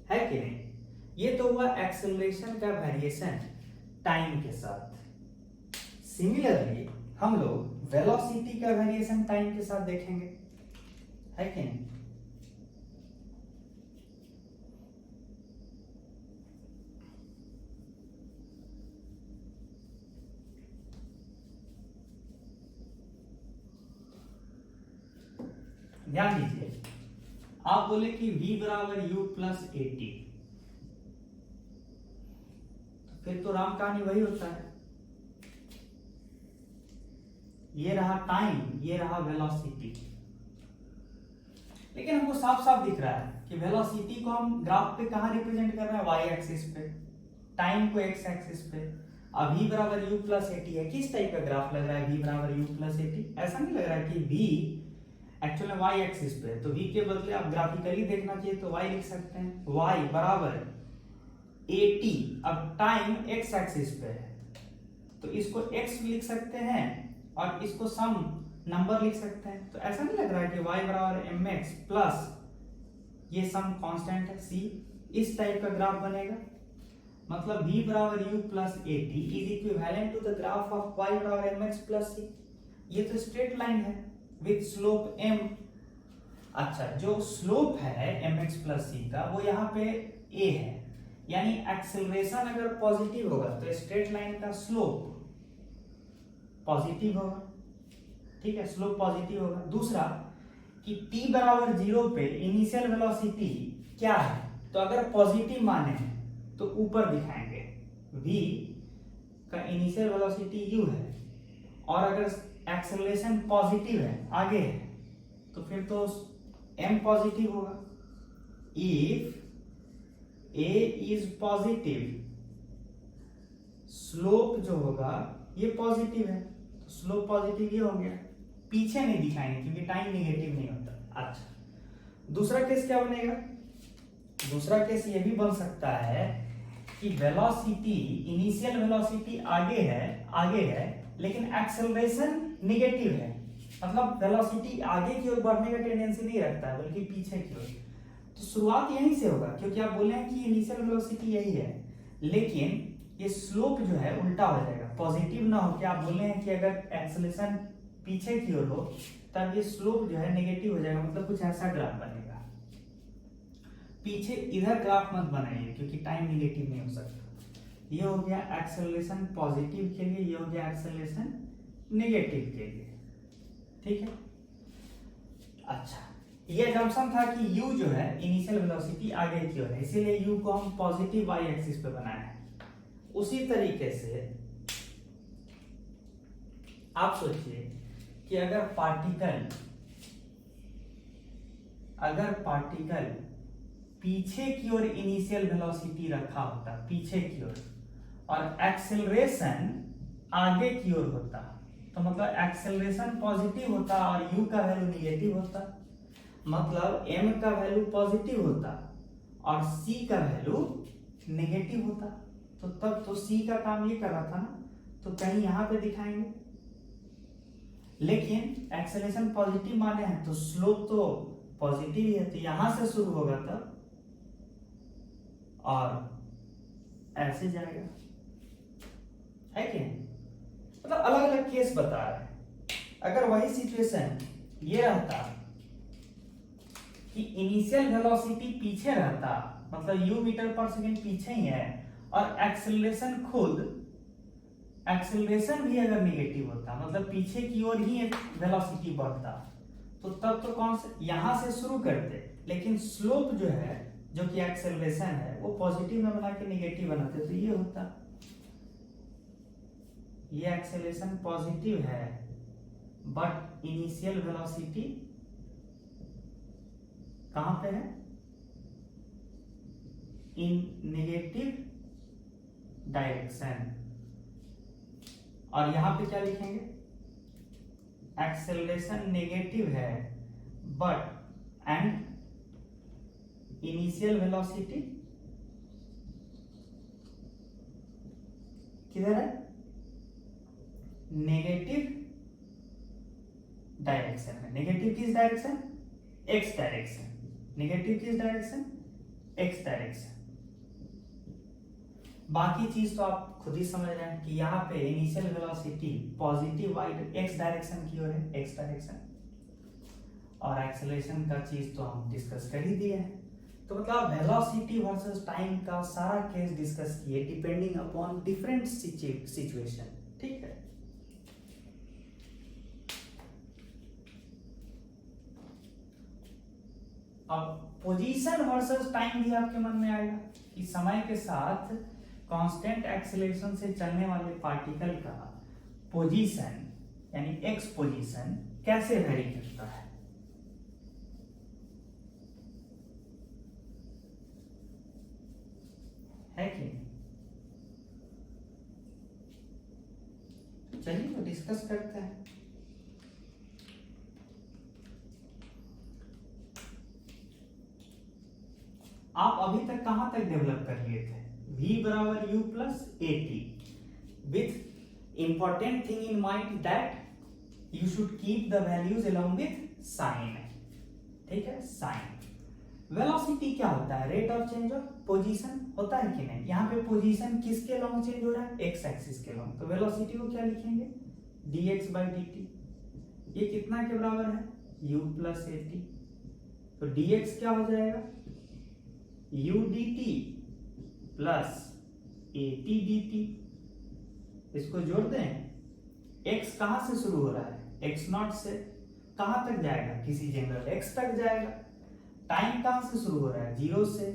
है कि नहीं। ये तो हुआ एक्सेलरेशन का वेरिएशन टाइम के साथ। सिमिलरली हम लोग वेलोसिटी का वेरिएशन टाइम के साथ देखेंगे, है कि नहीं। ध्यान दीजिए, आप बोले कि v बराबर u प्लस एटी, तो फिर तो राम कहानी वही होता है, ये रहा टाइम, ये रहा वेलोसिटी। लेकिन हमको साफ साफ दिख रहा है कि वेलोसिटी को हम ग्राफ पे कहां रिप्रेजेंट कर रहे हैं, y एक्सिस पे, टाइम को x एक्सिस पे। अब v बराबर u प्लस एटी है, किस टाइप का ग्राफ लग रहा है v बराबर u प्लस एटी, ऐसा नहीं लग रहा है कि v एक्चुअल में y एक्सिस पे, तो v के बदले आप ग्राफिकली देखना चाहिए तो y लिख सकते हैं, y बराबर 80। अब टाइम x एक्सिस पे है तो इसको x लिख सकते हैं और इसको सम नंबर लिख सकते हैं, तो ऐसा नहीं लग रहा है कि y बराबर mx प्लस ये सम कांस्टेंट है c, इस टाइप का ग्राफ बनेगा। मतलब v बराबर u plus at is equivalent to the graph of y बराबर mx प्लस c। ये तो स्ट्रेट लाइन है विथ स्लोप m। अच्छा, जो स्लोप है mx प्लस c का वो यहाँ पे a है, यानी एक्सेलरेशन अगर पॉजिटिव होगा तो स्ट्रेट लाइन का स्लोप पॉजिटिव होगा। ठीक है, स्लोप पॉजिटिव होगा। दूसरा कि t बराबर 0 पे इनिशियल वेलोसिटी क्या है, तो अगर पॉजिटिव माने हैं तो ऊपर दिखाएंगे, v का इनिशियल वेलोसिटी u है, और अगर एक्सेलरेशन पॉजिटिव है, आगे है, तो फिर तो m पॉजिटिव होगा। If a is positive, slope जो होगा ये पॉजिटिव है, तो स्लोप पॉजिटिव ये हो गया। पीछे नहीं दिखाएंगे क्योंकि टाइम नेगेटिव नहीं होता। अच्छा, दूसरा केस क्या बनेगा, दूसरा केस ये भी बन सकता है कि वेलोसिटी, इनिशियल वेलोसिटी आगे है लेकिन एक्सेलरेशन नेगेटिव है, मतलब वेलोसिटी आगे की ओर बढ़ने का टेंडेंसी नहीं रखता है बल्कि पीछे की ओर। तो शुरुआत यहीं से होगा, क्योंकि आप बोले हैं कि इनिशियल वेलोसिटी यही है, लेकिन ये स्लोप जो है उल्टा हो जाएगा, पॉजिटिव ना हो। क्या आप बोले हैं कि अगर एक्सेलरेशन पीछे की ओर हो तब ये स्लोप जो है नेगेटिव हो जाएगा, मतलब कुछ ऐसा ग्राफ बनेगा। पीछे इधर ग्राफ मत बनाइए क्योंकि टाइम नेगेटिव नहीं हो सकता। ये हो गया एक्सेलरेशन पॉजिटिव के लिए, ये हो गया एक्सेलरेशन नेगेटिव के लिए। ठीक है, अच्छा, ये जंक्शन था कि u जो है इनिशियल वेलोसिटी आगे की ओर है, इसीलिए u को हम पॉजिटिव y एक्सिस पे बनाए हैं। उसी तरीके से आप सोचिए कि अगर पार्टिकल पीछे की ओर इनिशियल वेलोसिटी रखा होता, पीछे की ओर, और एक्सेलरेशन आगे की ओर होता, तो मतलब एक्सेलरेशन पॉजिटिव होता और u का वैल्यू नेगेटिव होता, मतलब m का वैल्यू पॉजिटिव होता और c का वैल्यू नेगेटिव होता। तो तब तो c का काम ये कर रहा था ना, तो कहीं यहां पे दिखाएंगे, लेकिन एक्सेलरेशन पॉजिटिव माने हैं तो स्लोप तो पॉजिटिव ही है, तो यहां से शुरू होगा तब और ऐसे जाएगा, है कि नहीं? मतलब अलग अलग केस बता रहे हैं। अगर वही सिचुएशन ये रहता कि इनिशियल वेलोसिटी पीछे रहता, मतलब u मीटर पर सेकेंड पीछे ही है, और एक्सेलरेशन भी अगर निगेटिव होता, मतलब पीछे की ओर ही एक वेलोसिटी बढ़ता, तो तब तो कौन से यहां से शुरू करते, लेकिन स्लोप जो है, जो कि एक्सेलरेशन है, वो पॉजिटिव में बना के निगेटिव बनाते, तो ये होता, ये एक्सेलरेशन पॉजिटिव है बट इनिशियल वेलोसिटी कहां पे है, इन नेगेटिव डायरेक्शन। और यहां पे क्या लिखेंगे, एक्सेलरेशन नेगेटिव है बट एंड इनिशियल वेलोसिटी किधर है, नेगेटिव डायरेक्शन में। नेगेटिव किस डायरेक्शन, एक्स डायरेक्शन। नेगेटिव किस डायरेक्शन, एक्स डायरेक्शन। बाकी चीज तो आप खुद ही समझ रहे हैं कि यहाँ पे initial velocity positive y x direction की ओर है, एक्स डायरेक्शन, और एक्सेलरेशन का चीज तो हम डिस्कस कर ही दिए हैं। तो मतलब वेलोसिटी वर्सेस टाइम का सारा केस डिस्कस किए, डिपेंडिंग अपॉन डिफरेंट सिचुएशन, ठीक है। अब पोजीशन वर्सेस टाइम भी आपके मन में आएगा कि समय के साथ कांस्टेंट एक्सेलरेशन से चलने वाले पार्टिकल का पोजीशन यानी एक्स पोजीशन कैसे वेरी करता है कि नहीं? चलिए तो डिस्कस करते हैं। आप अभी तक कहां तक डेवलप कर लिए थे, v बराबर u plus at, with important thing in mind that you should keep the values along with sign, ठीक है। साइन वेलोसिटी क्या होता है, rate of change of position होता है कि नहीं। यहाँ पे पोजीशन किसके लॉन्ग चेंज हो रहा है, एक्स एक्सिस के लॉन्ग, तो वेलोसिटी को क्या लिखेंगे, dx बाई dt। ये कितना के बराबर है, u प्लस at, तो dx क्या हो जाएगा, u dt plus at dt। इसको जोड़ दें, x कहां से शुरू हो रहा है, x नॉट से कहां तक जाएगा, किसी जनरल x तक जाएगा। टाइम कहां से शुरू हो रहा है, 0 से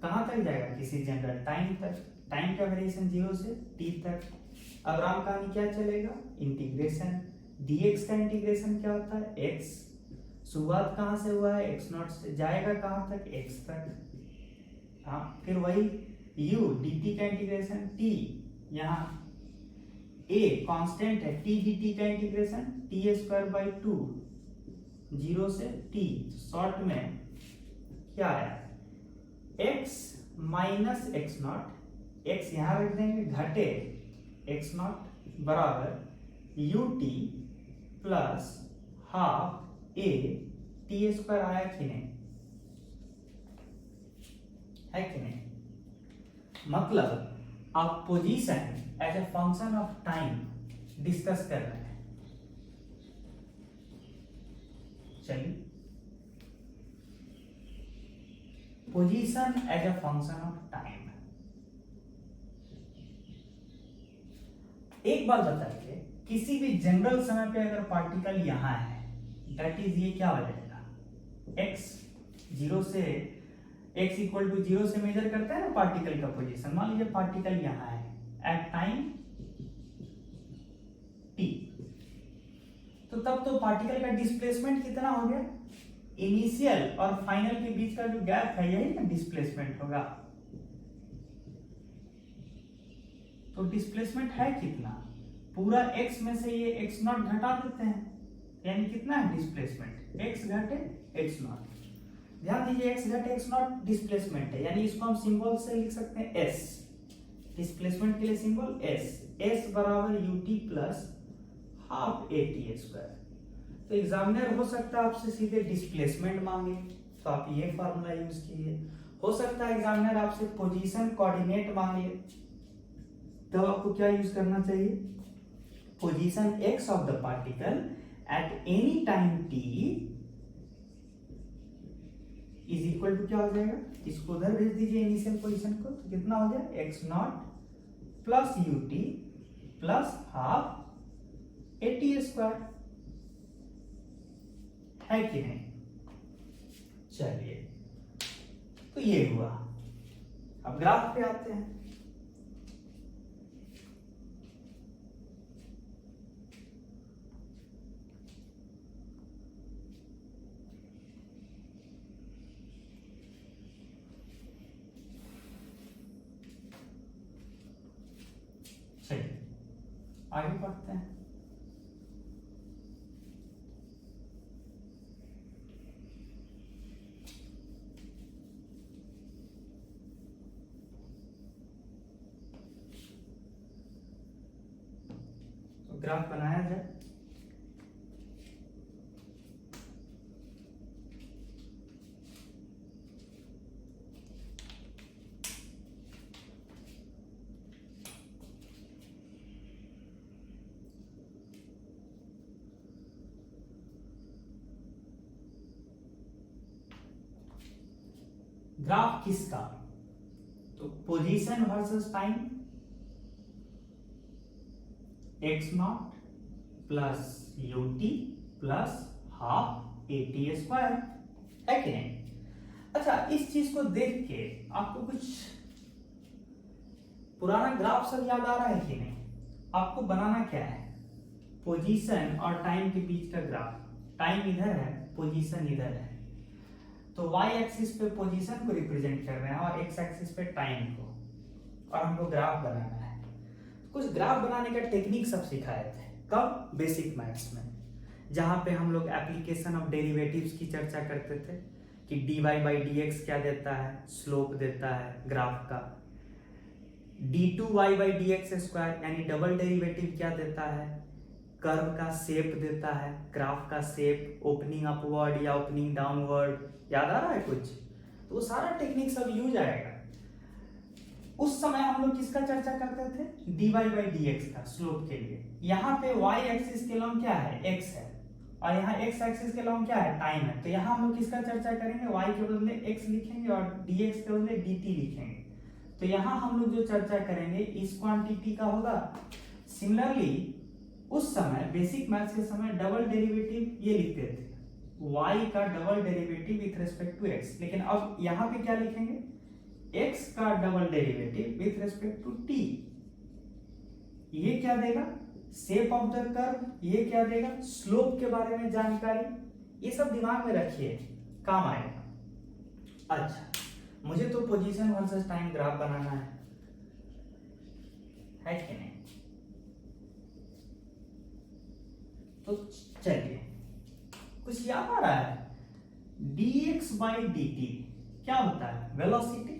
कहां तक जाएगा, किसी जनरल टाइम तक। टाइम का वेरिएशन 0 से t तक। अब राम कहानी क्या चलेगा, इंटीग्रेशन, dx का इंटीग्रेशन क्या होता है, x, शुरुआत कहां से हुआ है, x नॉट से, जाएगा कहां तक, x तक। हाँ, फिर वही u dt का इंटीग्रेशन, t यहाँ a कांस्टेंट है, t dt का इंटीग्रेशन t स्क्वायर बाई 2, 0 से t, शॉर्ट में क्या आया, x minus x nought, x यहां रख देंगे, घटे एक्स नॉट बराबर u t plus half a t square. आया कि नहीं, है कि नहीं। मतलब आप position as a function of time discuss कर रहे हैं। चलिए, position as a function of time. एक बात बताइए, किसी भी जनरल समय पे अगर पार्टिकल यहां है, दैट इज ये क्या हो जाएगा, x 0 से x इक्वल टू 0 से मेजर करते हैं ना पार्टिकल का पोजीशन। मान लीजिए पार्टिकल यहां है एट टाइम t, तो तब तो पार्टिकल का डिस्प्लेसमेंट कितना हो गया, इनिशियल और फाइनल के बीच का जो गैप है यही ना डिस्प्लेसमेंट होगा। तो डिस्प्लेसमेंट है कितना, पूरा x में से ये x नॉट घटा देते हैं, यानी कितना है डिस्प्लेसमेंट, x घटे x नॉट। ध्यान दीजिए, x घटे x नॉट डिस्प्लेसमेंट है, यानी इसको हम सिंबल से लिख सकते हैं s, डिस्प्लेसमेंट के लिए सिंबल s बराबर ut plus half at square. तो एग्जामिनर हो सकता है आपसे सीधे डिस्प्लेसमेंट मांगे, तो आप ये फार्मूला यूज कीजिए। हो सकता है एग्जामिनर आपसे पोजीशन कोऑर्डिनेट मांग ले, तो आपको क्या यूज करना चाहिए, position x of the particle at any time t is equal to क्या हो जाएगा, इसको उधर भेज दीजिए इनिशियल पोजीशन को, तो कितना हो गया x nought plus you t plus half a t square, है कि नहीं। चलिए तो ये हुआ। अब ग्राफ पे आते हैं। चलिए आगे पढ़ते हैं। तो ग्राफ बनाया जाए। ग्राफ किसका, तो position versus time, x nought plus you t plus half a t square, है कि नहीं। अच्छा, इस चीज को देख के आपको कुछ पुराना ग्राफ सब याद आ रहा है कि नहीं। आपको बनाना क्या है, पोजीशन और टाइम के बीच का ग्राफ, टाइम इधर है पोजीशन इधर है, तो y एक्सिस पे पोजीशन को रिप्रेजेंट कर रहे हैं और x एक्सिस पे टाइम को, और हमको ग्राफ बनाना है। कुछ ग्राफ बनाने का टेक्निक सब सिखाए थे, कब, बेसिक मैथ्स में, जहां पे हम लोग एप्लीकेशन ऑफ डेरिवेटिव्स की चर्चा करते थे कि dy बाई dx क्या देता है, स्लोप देता है ग्राफ का, d2y बाई dx स्क्वायर यानी डबल डेरिवेटिव क्या देता है, कर्व का शेप देता है, ग्राफ का शेप, ओपनिंग अपवर्ड या ओपनिंग डाउनवर्ड, याद आ रहा है कुछ, तो वो सारा टेक्निक सब यूज आएगा। उस समय हम लोग किसका चर्चा करते थे, dy बाई dx का, स्लोप के लिए। यहाँ पे y एक्सिस के लॉन्ग क्या है, x है, और यहाँ x एक्सिस के लॉन्ग क्या है, टाइम है, तो यहाँ हम लोग किसका चर्चा करेंगे, y के बदले x लिखेंगे और dx के बदले dt लिखेंगे। तो यहाँ हम लोग जो चर्चा करेंगे इस क्वांटिटी का होगा। सिमिलरली उस समय बेसिक मैथ्स के समय डबल डेरिवेटिव ये लिखते थे, y का double derivative with respect to x, लेकिन अब यहाँ पे क्या लिखेंगे, x का double derivative with respect to t। ये क्या देगा, शेप ऑफ द कर्व, ये क्या देगा, स्लोप के बारे में जानकारी, ये सब दिमाग में रखिए, काम आएगा। अच्छा, मुझे तो पोजीशन वर्सेस टाइम ग्राफ बनाना है कि नहीं। तो चलिए, कुछ याद आ रहा है, dx बाई dt क्या होता है, वेलोसिटी।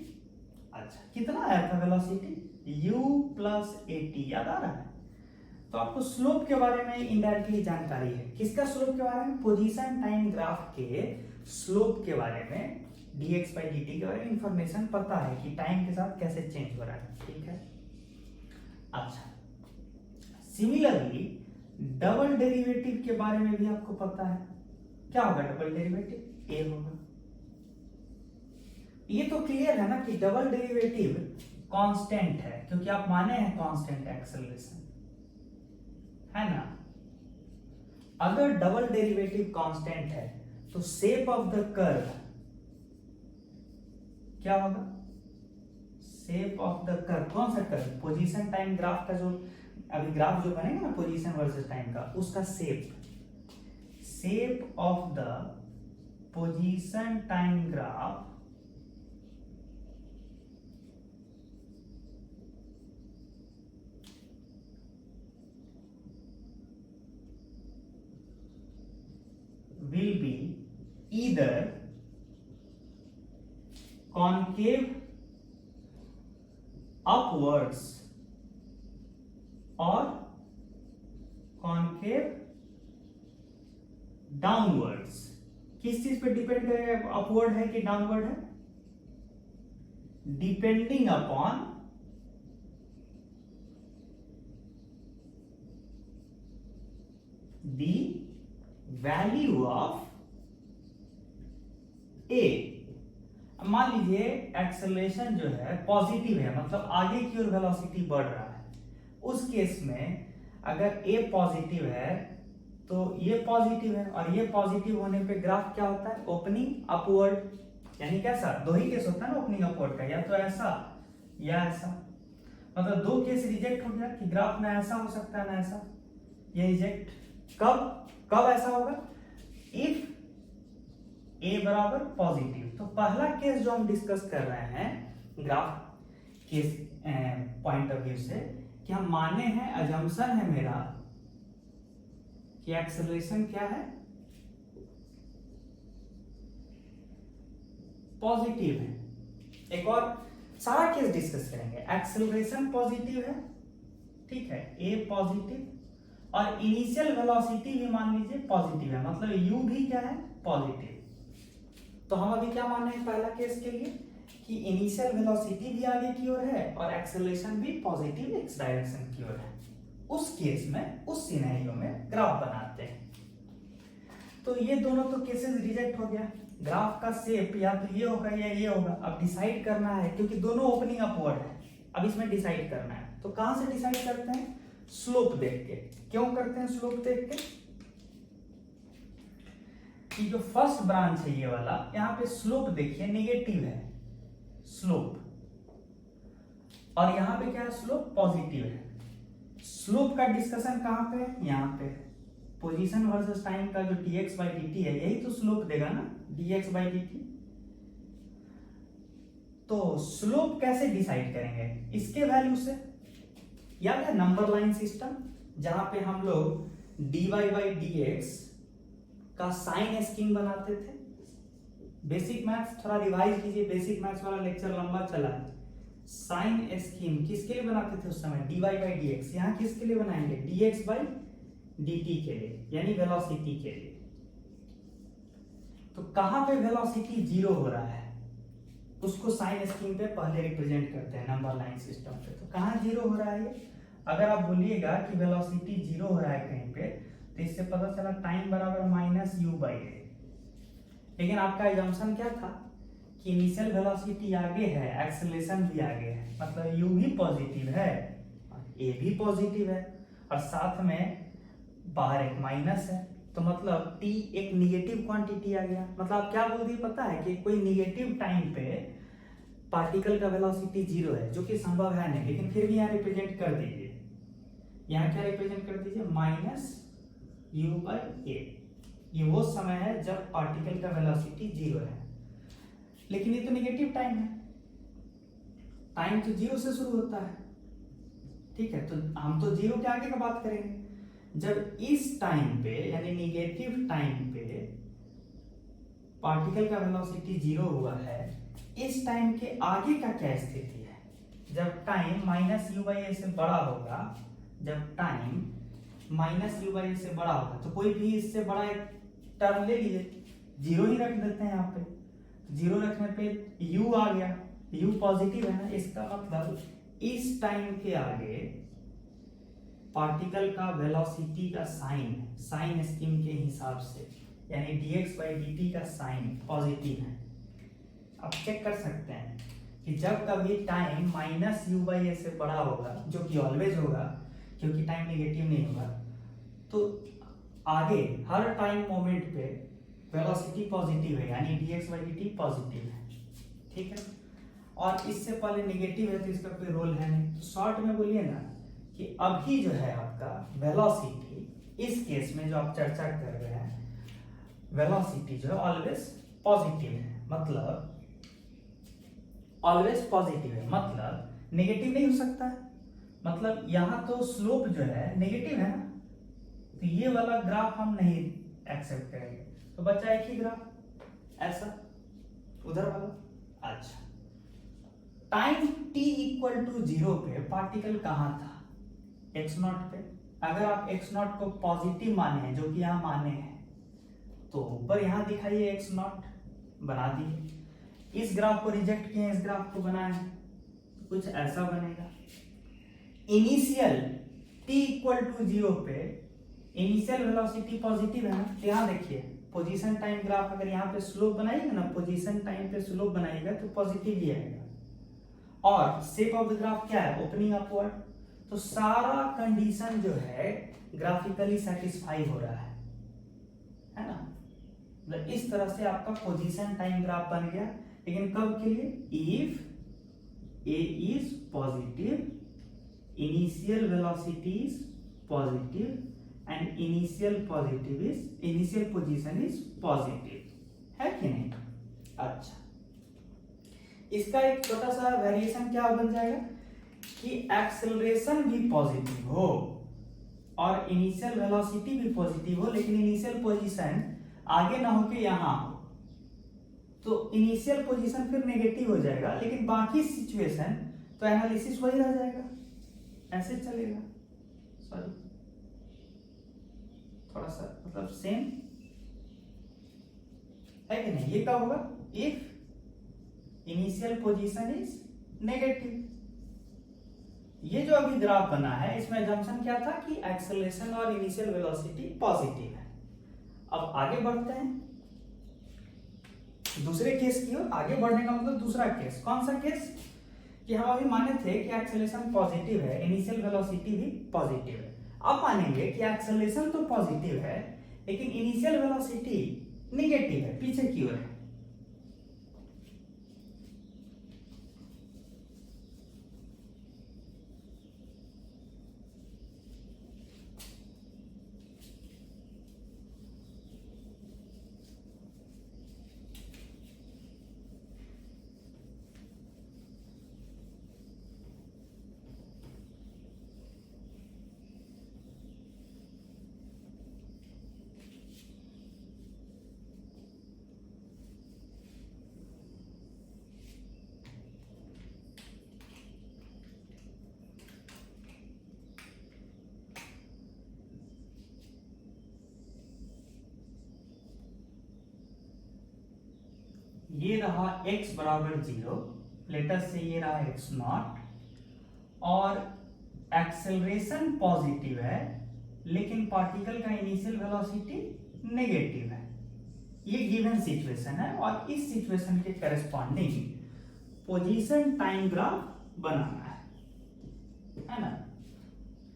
अच्छा, कितना आया था वेलोसिटी, u प्लस at, याद आ रहा है। तो आपको स्लोप के बारे में इनडायरेक्टली जानकारी है, किसका स्लोप के बारे में, पोजीशन टाइम ग्राफ के स्लोप के बारे में, dx बाई dt के बारे में इंफॉर्मेशन पता है कि टाइम के साथ कैसे चेंज हो रहा है, ठीक है। अच्छा, सिमिलरली डबल डेरिवेटिव के बारे में भी आपको पता है, क्या होगा डबल डेरिवेटिव, a होगा। ये तो क्लियर है ना कि डबल डेरिवेटिव कांस्टेंट है, क्योंकि आप माने हैं कांस्टेंट एक्सेलरेशन, है ना। अगर डबल डेरिवेटिव कांस्टेंट है तो शेप ऑफ द कर्व क्या होगा, शेप ऑफ द कर्व, कौन सा कर्व, पोजीशन टाइम ग्राफ का, जो अभी ग्राफ जो बनेगा ना पोजीशन वर्सेस टाइम का, उसका shape of the position time graph will be either concave upwards or concave downwards। किस चीज पे डिपेंड करेगा, अपवर्ड है कि डाउनवर्ड है, depending upon the value of a. मान लीजिए एक्सेलरेशन जो है पॉजिटिव है, मतलब आगे की ओर वेलोसिटी बढ़ रहा है। उस केस में अगर ए पॉजिटिव है तो ये पॉजिटिव है, और ये पॉजिटिव होने पे ग्राफ क्या होता है, ओपनिंग अपवर्ड। यानी कैसा, दो ही केस होता है ना ओपनिंग अपवर्ड का, या तो ऐसा या ऐसा। मतलब दो केस रिजेक्ट हो गया कि ग्राफ ना ऐसा हो सकता है ना ऐसा, ये रिजेक्ट। कब कब ऐसा होगा, इफ ए बराबर पॉजिटिव। तो पहला केस जो हम डिस्कस कर रहे हैं graph case point of view से, कि हम माने हैं, अजम्पशन है मेरा कि एक्सेलरेशन क्या है, पॉजिटिव है। एक और सारा केस डिस्कस करेंगे। एक्सेलरेशन पॉजिटिव है, ठीक है, ए पॉजिटिव, और इनिशियल वेलोसिटी भी मान लीजिए पॉजिटिव है, मतलब यू भी क्या है, पॉजिटिव। तो हम अभी क्या मान रहे हैं पहला केस के लिए, कि इनिशियल वेलोसिटी भी आगे की ओर है और एक्सेलरेशन भी पॉजिटिव एक्स डायरेक्शन की ओर है। उस केस में, उस सिनेरियो में ग्राफ बनाते हैं। तो ये दोनों तो केसेस रिजेक्ट हो गया। ग्राफ का शेप या तो ये होगा या ये होगा। अब डिसाइड करना है, क्योंकि दोनों ओपनिंग अपवर्ड है, अब इसमें डिसाइड करना है। तो कहां से डिसाइड करते हैं, स्लोप देख के। क्यों करते हैं स्लोप देख के, कि जो फर्स्ट ब्रांच है ये वाला, यहां पे स्लोप देखिए नेगेटिव है स्लोप, और यहां पे क्या है, स्लोप पॉजिटिव है। स्लोप का डिस्कशन कहां पे है, यहां पे। पोजीशन वर्सेस टाइम का जो dx by dt है, यही तो स्लोप देगा ना, dx by dt। तो स्लोप कैसे डिसाइड करेंगे, इसके वैल्यू से। याद है नंबर लाइन सिस्टम, जहां पे हम लोग dy by dx का साइन स्कीम बनाते थे। बेसिक मैथ्स थोड़ा रिवाइज कीजिए, बेसिक मैथ्स वाला लेक्चर लंबा चला है। साइन स्कीम किसके लिए बनाते थे उस समय, dy by dx। यहाँ किसके लिए बनाएंगे, dx by dt के लिए, यानी वेलोसिटी के लिए। तो कहां पे वेलोसिटी जीरो हो रहा है, उसको साइन स्कीम पे पहले रिप्रेजेंट करते हैं नंबर लाइन सिस्टम पे। तो कहां जीरो हो रहा है ये, अगर आप बोलिएगा कि वेलोसिटी जीरो हो रहा है कहीं पे, तो इससे पता चला टाइम बराबर माइनस यू बाई ए। लेकिन आपका एजम्पशन क्या था कि इनिशियल वेलोसिटी आगे है, एक्सेलरेशन भी आगे है, मतलब यू भी पॉजिटिव है ए भी पॉजिटिव है, और साथ में बाहर एक माइनस है। तो मतलब t एक निगेटिव क्वांटिटी आ गया। मतलब आप क्या बोल दिए पता है, कि कोई निगेटिव टाइम पे पार्टिकल का वेलोसिटी जीरो है, जो कि संभव है नहीं, लेकिन फिर भी यहाँ रिप्रेजेंट कर दीजिए। यहाँ क्या रिप्रेजेंट कर दीजिए, माइनस यू बाई ए। ये वो समय है जब पार्टिकल का वेलोसिटी जीरो है, लेकिन ये तो नेगेटिव टाइम है, टाइम तो जीरो से शुरू होता है, ठीक है। तो हम तो जीरो के आगे का बात करेंगे। जब इस टाइम पे, यानी नेगेटिव टाइम पे पार्टिकल का वेलोसिटी जीरो हुआ है, इस टाइम के आगे का क्या स्थिति है, जब टाइम माइनस यू बाई ए से बड़ा होगा। जब टाइम माइनस यू बाई ए से बड़ा होगा, तो कोई भी इससे बड़ा एक टर्म ले लीजिए, जीरो ही रख देते हैं यहाँ पे। जीरो रखने पे यू आ गया, यू पॉजिटिव है ना, इसका मतलब इस टाइम के आगे पार्टिकल का वेलोसिटी का साइन स्कीम के हिसाब से, यानी dx by dt का साइन पॉजिटिव है। आप चेक कर सकते हैं कि जब कभी टाइम माइनस यू बाई ए से बड़ा होगा, जो कि ऑलवेज होगा क्योंकि टाइम नेगेटिव नहीं होगा, तो आगे हर टाइम मोमेंट पे वेलोसिटी पॉजिटिव है, यानी dx by dt पॉजिटिव है, ठीक है। और इससे पहले नेगेटिव है तो इसका कोई रोल है नहीं। तो शॉर्ट में बोलिए ना कि अभी जो है आपका वेलोसिटी, इस केस में जो आप चर्चा कर रहे हैं, वेलोसिटी जो है ऑलवेज पॉजिटिव है, मतलब ऑलवेज पॉजिटिव है, मतलब नेगेटिव नहीं हो सकता है। मतलब यहां तो स्लोप जो है नेगेटिव है ना, तो ये वाला ग्राफ हम नहीं एक्सेप्ट करेंगे। तो बचा एक ही ग्राफ, ऐसा उधर वाला। अच्छा, time t equal to zero पे पार्टिकल कहां था, एक्स नॉट पे। अगर आप एक्स नॉट को पॉजिटिव माने हैं, जो कि यहाँ माने हैं, तो ऊपर यहाँ दिखाइए एक्स नॉट बना दिए। इस ग्राफ को रिजेक्ट किए, इस ग्राफ को बनाए, कुछ ऐसा बनेगा। इनिशियल t इक्वल टू 0 पे इनिशियल वेलोसिटी पॉजिटिव है ना, तो यहाँ देखिए पोजीशन टाइम ग्राफ अगर यहाँ पे स्लोप बनाइएगा ना, पोजीशन टाइम पे स्लोप बनाइएगा तो पॉजिटिव ही आएगा। और शेप ऑफ द ग्राफ क्या है, ओपनिंग अपवर्ड, तो सारा कंडीशन जो है ग्राफिकली सेटिस्फाई हो रहा है ना। मतलब इस तरह से आपका पोजीशन टाइम ग्राफ बन गया। लेकिन कब के लिए, if a is positive, initial velocity is positive and initial position is positive, है कि नहीं। अच्छा, इसका एक छोटा सा वेरिएशन क्या बन जाएगा कि एक्सेलरेशन भी पॉजिटिव हो और इनिशियल वेलोसिटी भी पॉजिटिव हो, लेकिन इनिशियल पोजीशन आगे ना होके यहाँ हो, तो इनिशियल पोजीशन फिर नेगेटिव हो जाएगा, लेकिन बाकी सिचुएशन तो एनालिसिस वही रह जाएगा, ऐसे चलेगा। सॉरी, थोड़ा सा मतलब सेम है कि नहीं। ये क्या होगा, if initial position is negative. ये जो अभी ग्राफ बना है इसमें अजम्पशन क्या था कि एक्सेलरेशन और इनिशियल वेलोसिटी पॉजिटिव है। अब आगे बढ़ते हैं दूसरे केस की ओर। आगे बढ़ने का मतलब दूसरा केस, कौन सा केस, कि हम अभी माने थे कि एक्सेलरेशन पॉजिटिव है, इनिशियल वेलोसिटी भी पॉजिटिव है। अब मानेंगे कि एक्सेलरेशन तो पॉजिटिव है लेकिन इनिशियल वेलोसिटी नेगेटिव है, पीछे की ओर है। ये रहा x बराबर 0, लेटर से ये रहा x नॉट, और एक्सेलरेशन पॉजिटिव है लेकिन पार्टिकल का इनिशियल वेलोसिटी नेगेटिव है। ये गिवन सिचुएशन है और इस सिचुएशन के करस्पॉन्डिंग पोजीशन टाइम ग्राफ बनाना है ना।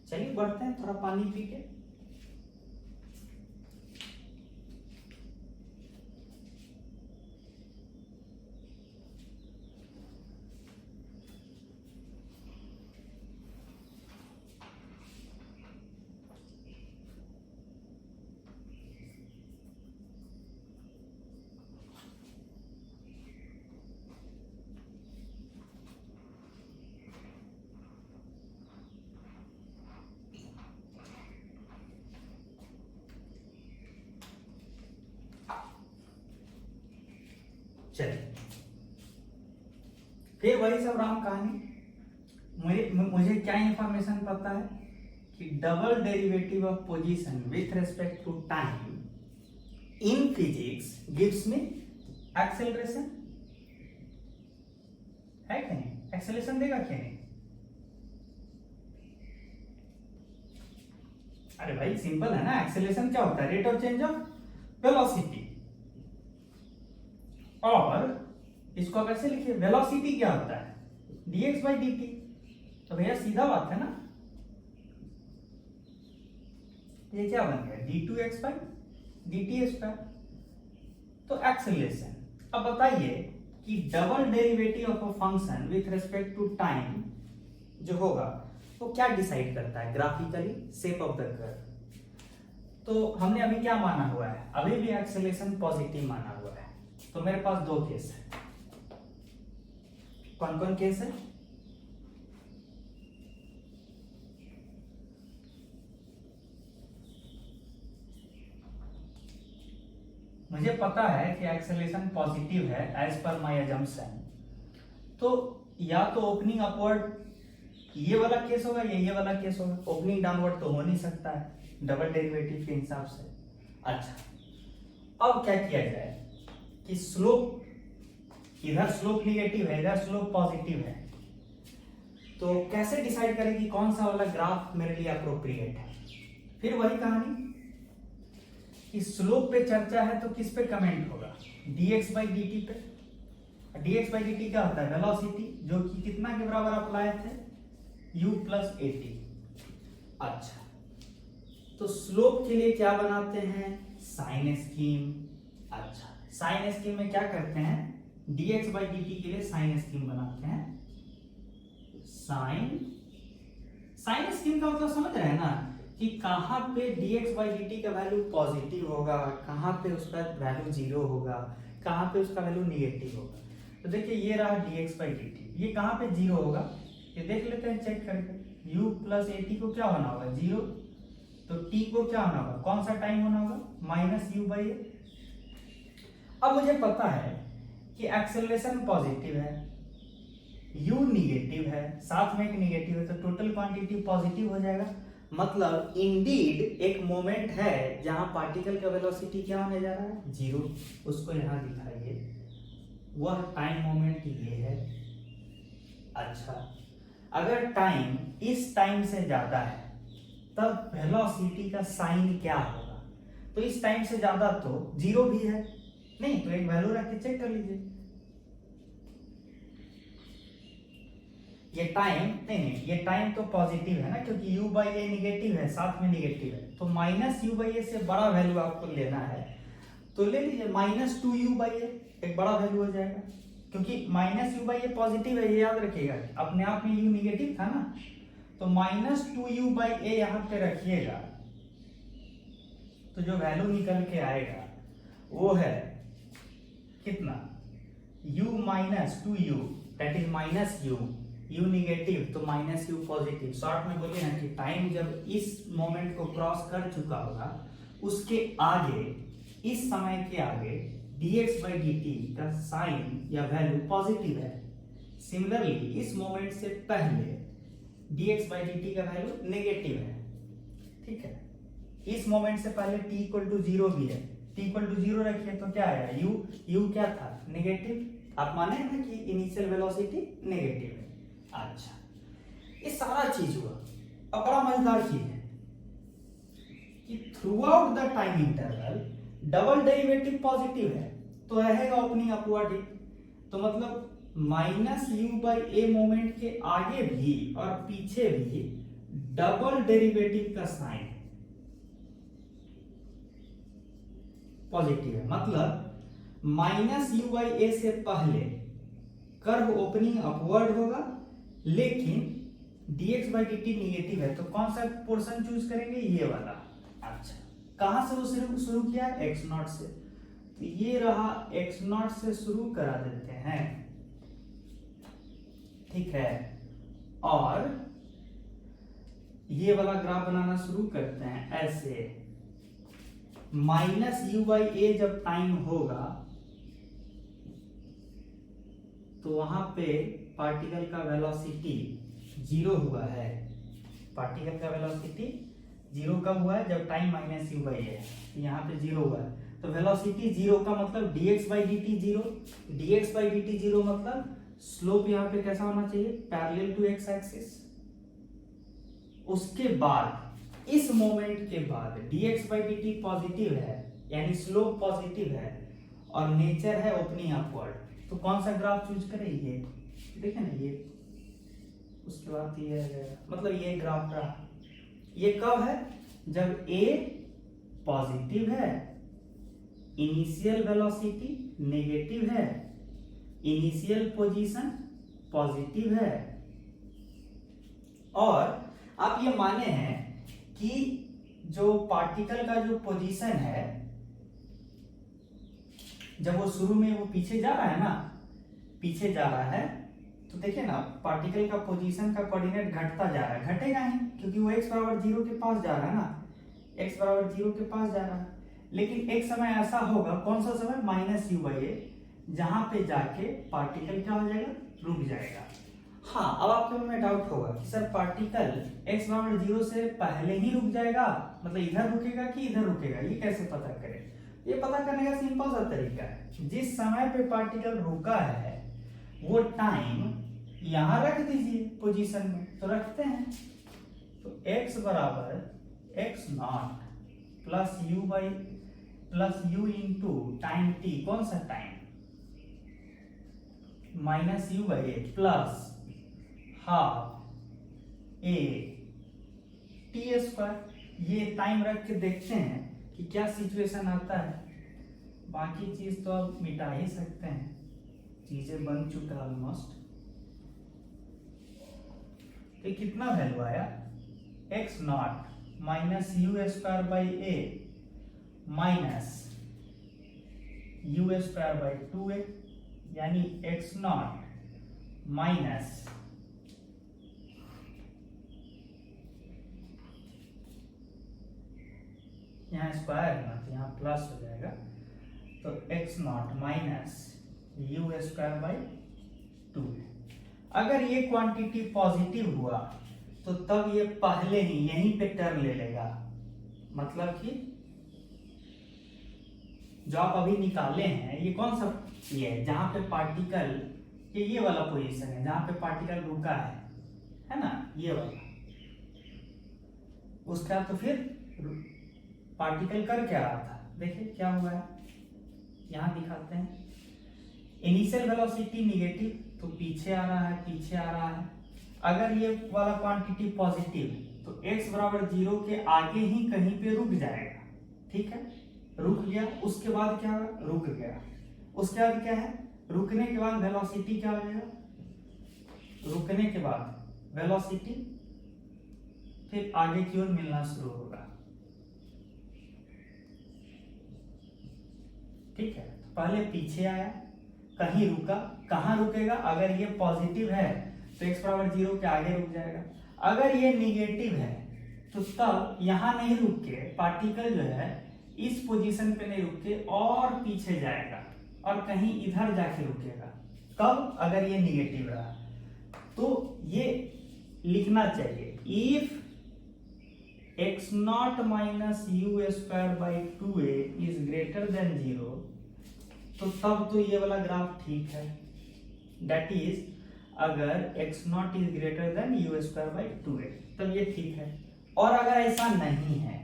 चलिए बढ़ते हैं, थोड़ा पानी पी के। चलिए फिर वही सब राम कहानी। मुझे क्या इंफॉर्मेशन पता है कि double derivative of position with respect to time in physics gives me acceleration, है कि नहीं। एक्सेलरेशन देगा क्या नहीं। अरे भाई सिंपल है ना, एक्सेलरेशन क्या होता है, rate of change of velocity. और इसको आप ऐसे लिखिए, वेलोसिटी क्या होता है, dx by dt। तो भैया सीधा बात है ना, ये क्या बन गया d2x by dt स्क्वायर। तो एक्सेलरेशन, अब बताइए कि double derivative of a function with respect to time जो होगा वो क्या डिसाइड करता है, graphically shape of the curve. तो हमने अभी क्या माना हुआ है, अभी भी एक्सेलरेशन पॉजिटिव माना हुआ है। तो मेरे पास दो केस है, कौन कौन केस है, मुझे पता है कि एक्सेलरेशन पॉजिटिव है एज पर माय अजम्पशन। तो या तो ओपनिंग अपवर्ड ये वाला केस होगा या ये वाला केस होगा, ओपनिंग डाउनवर्ड तो हो नहीं सकता है डबल डेरिवेटिव के हिसाब से। अच्छा, अब क्या किया जाए कि स्लोप इधर स्लोप निगेटिव है, इधर स्लोप पॉजिटिव है, तो कैसे डिसाइड करें कि कौन सा वाला ग्राफ मेरे लिए अप्रोप्रिएट है? फिर वही कहानी कि स्लोप पे चर्चा है तो किस पे कमेंट होगा? dx by dt पे। dx by dt क्या होता है? वेलोसिटी, जो कि कितना के बराबर अप्लाई थे? u plus at। अच्छा, तो स्लोप के लिए क्या बनाते हैं? Sign scheme. अच्छा, साइन स्कीम में क्या करते हैं? dx by dt के लिए साइन स्कीम बनाते हैं। साइन स्कीम का मतलब समझ रहे हैं ना, कि कहां पे dx by dt का वैल्यू पॉजिटिव होगा, कहां पे उसका वैल्यू जीरो होगा, कहां पे उसका वैल्यू निगेटिव होगा। तो देखिए ये रहा dx by dt, ये कहां पे जीरो होगा ये देख लेते हैं चेक करके। u प्लस at को क्या होना होगा? जीरो। तो t को क्या होना होगा? कौन सा टाइम होना होगा? Minus u by a। अब मुझे पता है कि एक्सेलरेशन पॉजिटिव है, u निगेटिव है, साथ में एक निगेटिव है, तो टोटल क्वांटिटी पॉजिटिव हो जाएगा। मतलब इंडीड एक मोमेंट है जहां पार्टिकल का वेलोसिटी क्या होने जा रहा है? जीरो। उसको यहां दिखाइए, वह टाइम मोमेंट ये है। अच्छा, अगर टाइम इस टाइम से ज्यादा है तब वेलोसिटी का साइन क्या होगा? तो इस टाइम से ज्यादा तो जीरो भी है, नहीं तो एक वैल्यू रख के चेक कर लीजिए। ये टाइम नहीं, ये टाइम तो पॉजिटिव है ना, क्योंकि u बाई ए निगेटिव है, साथ में निगेटिव है, तो माइनस u बाई ए से बड़ा वैल्यू आपको लेना है, तो ले लीजिए माइनस 2u बाई ए, एक बड़ा वैल्यू हो जाएगा, क्योंकि minus u by A positive है, ये याद रखिएगा, अपने आप में u निगेटिव था ना, तो माइनस 2u बाई ए यहाँ पे रखिएगा, तो जो वैल्यू निकल के आएगा वो है कितना? u minus 2u, that is minus u, u negative तो माइनस u पॉजिटिव। शॉर्ट में बोले ना कि टाइम जब इस मोमेंट को क्रॉस कर चुका होगा, उसके आगे, इस समय के आगे dx by dt का साइन या वैल्यू पॉजिटिव है। सिमिलरली इस मोमेंट से पहले dx by dt का वैल्यू नेगेटिव है, ठीक है। इस मोमेंट से पहले t इक्वल टू जीरो भी है, t इक्वल टू जीरो रखिए तो क्या आएगा? u क्या था? नेगेटिव। आप माने ना कि इनिशियल वेलोसिटी नेगेटिव है। अच्छा, ये सारा चीज हुआ। अब बड़ा मजेदार चीज है कि through out the time interval double derivative positive है, तो रहेगा ओपनिंग अपवर्ड ही, तो मतलब minus u by a moment के आगे भी और पीछे भी डबल डेरिवेटिव का साइन पॉजिटिव है। मतलब माइनस u बाई ए से पहले कर्व ओपनिंग अपवर्ड होगा, लेकिन dx by dt निगेटिव है, तो कौन सा पोर्शन चूज करेंगे? ये वाला। अच्छा, कहां से वो शुरू किया? x नॉट से, तो ये रहा x नॉट से शुरू करा देते हैं, ठीक है, और ये वाला ग्राफ बनाना शुरू करते हैं ऐसे। माइनस u बाई ए जब टाइम होगा तो वहां पे पार्टिकल का वेलोसिटी जीरो हुआ है। पार्टिकल का वेलोसिटी जीरो कब हुआ है? जब टाइम माइनस u बाई है, यहाँ पे जीरो हुआ है, तो वेलोसिटी जीरो का मतलब dx by dt zero, dx by dt zero मतलब स्लोप यहाँ पे कैसा होना चाहिए? Parallel to x axis. उसके बाद इस मोमेंट के बाद dx by dt पॉजिटिव है, यानी स्लोप पॉजिटिव है और नेचर है ओपनिंग अपवर्ड, तो कौन सा ग्राफ चूज करें? ये देखें ना, ये, उसके बाद ये मतलब ये ग्राफ का, ये कब है? जब a पॉजिटिव है, इनिशियल वेलोसिटी नेगेटिव है, इनिशियल पोजीशन पॉजिटिव है, और आप ये माने हैं कि जो पार्टिकल का जो पोजीशन है, जब वो शुरू में वो पीछे जा रहा है ना, पीछे जा रहा है, तो देखिए ना पार्टिकल का पोजीशन का कोऑर्डिनेट घटता जा रहा है, घटेगा ही क्योंकि वो x बराबर जीरो के पास जा रहा है ना, x बराबर जीरो के पास जा रहा है। लेकिन एक समय ऐसा होगा, कौन सा समय? माइनस u बाई ए, जहां पे जाके पार्टिकल क्या हो जाएगा? रुक जाएगा। हाँ, अब आपके मन में डाउट होगा कि सर पार्टिकल x बराबर जीरो से पहले ही रुक जाएगा, मतलब इधर रुकेगा कि इधर रुकेगा, ये कैसे पता करें? ये पता करने का सिंपल सा तरीका है, जिस समय पे पार्टिकल रुका है वो टाइम यहां रख दीजिए पोजीशन में, तो रखते हैं। तो x बराबर x not plus you into time t, कौन सा time, minus you by A plus half a t square. ये टाइम रख के देखते हैं कि क्या सिचुएशन आता है। बाकी चीज तो अब मिटा ही सकते हैं, चीजें बन चुका ऑलमोस्ट। तो कितना वैल्यू आया, x not minus you square by A minus you square by 2a, यानी एक्स नॉट माइनस यहाँ स्क्वायर है ना तो यहाँ प्लस हो जाएगा, तो x not minus you square by 2। अगर ये क्वांटिटी पॉजिटिव हुआ तो तब ये पहले ही यहीं पे टर्म ले लेगा, मतलब कि जो आप अभी निकाले हैं ये कौन सा ये है, जहां पे पार्टिकल ये वाला पोजीशन है जहां पे पार्टिकल रुका है ना, ये वाला। उसका तो फिर पार्टिकल कर क्या रहा था, देखिए क्या हुआ है, यहां दिखाते हैं। इनिशियल वेलोसिटी निगेटिव, तो पीछे आ रहा है, पीछे आ रहा है। अगर ये वाला क्वांटिटी पॉजिटिव तो x बराबर 0 के आगे ही कहीं पे रुक जाएगा, ठीक है, रुक गया। उसके बाद क्या होगा, रुक गया। उसके बाद क्या है, रुकने के बाद वेलोसिटी क्या हो जाएगा, रुकने के बाद वेलोसिटी फिर आगे की ओर मिलना शुरू होगा, ठीक है। तो पहले पीछे आया, कहीं रुका, कहां रुकेगा, अगर ये पॉजिटिव है तो x बराबर 0 के आगे रुक जाएगा। अगर ये निगेटिव है तो तब यहां नहीं रुक के पार्टिकल जो है इस पोजीशन पे नहीं रुक के और पीछे जाएगा और कहीं इधर जाके रुकेगा। कब, अगर ये निगेटिव रहा तो ये लिखना चाहिए, if x not minus you square by 2a is greater than 0, तो तब तो ये वाला ग्राफ ठीक है। दैट इज अगर x not is greater than you square by 2a, तब ये ठीक है। और अगर ऐसा नहीं है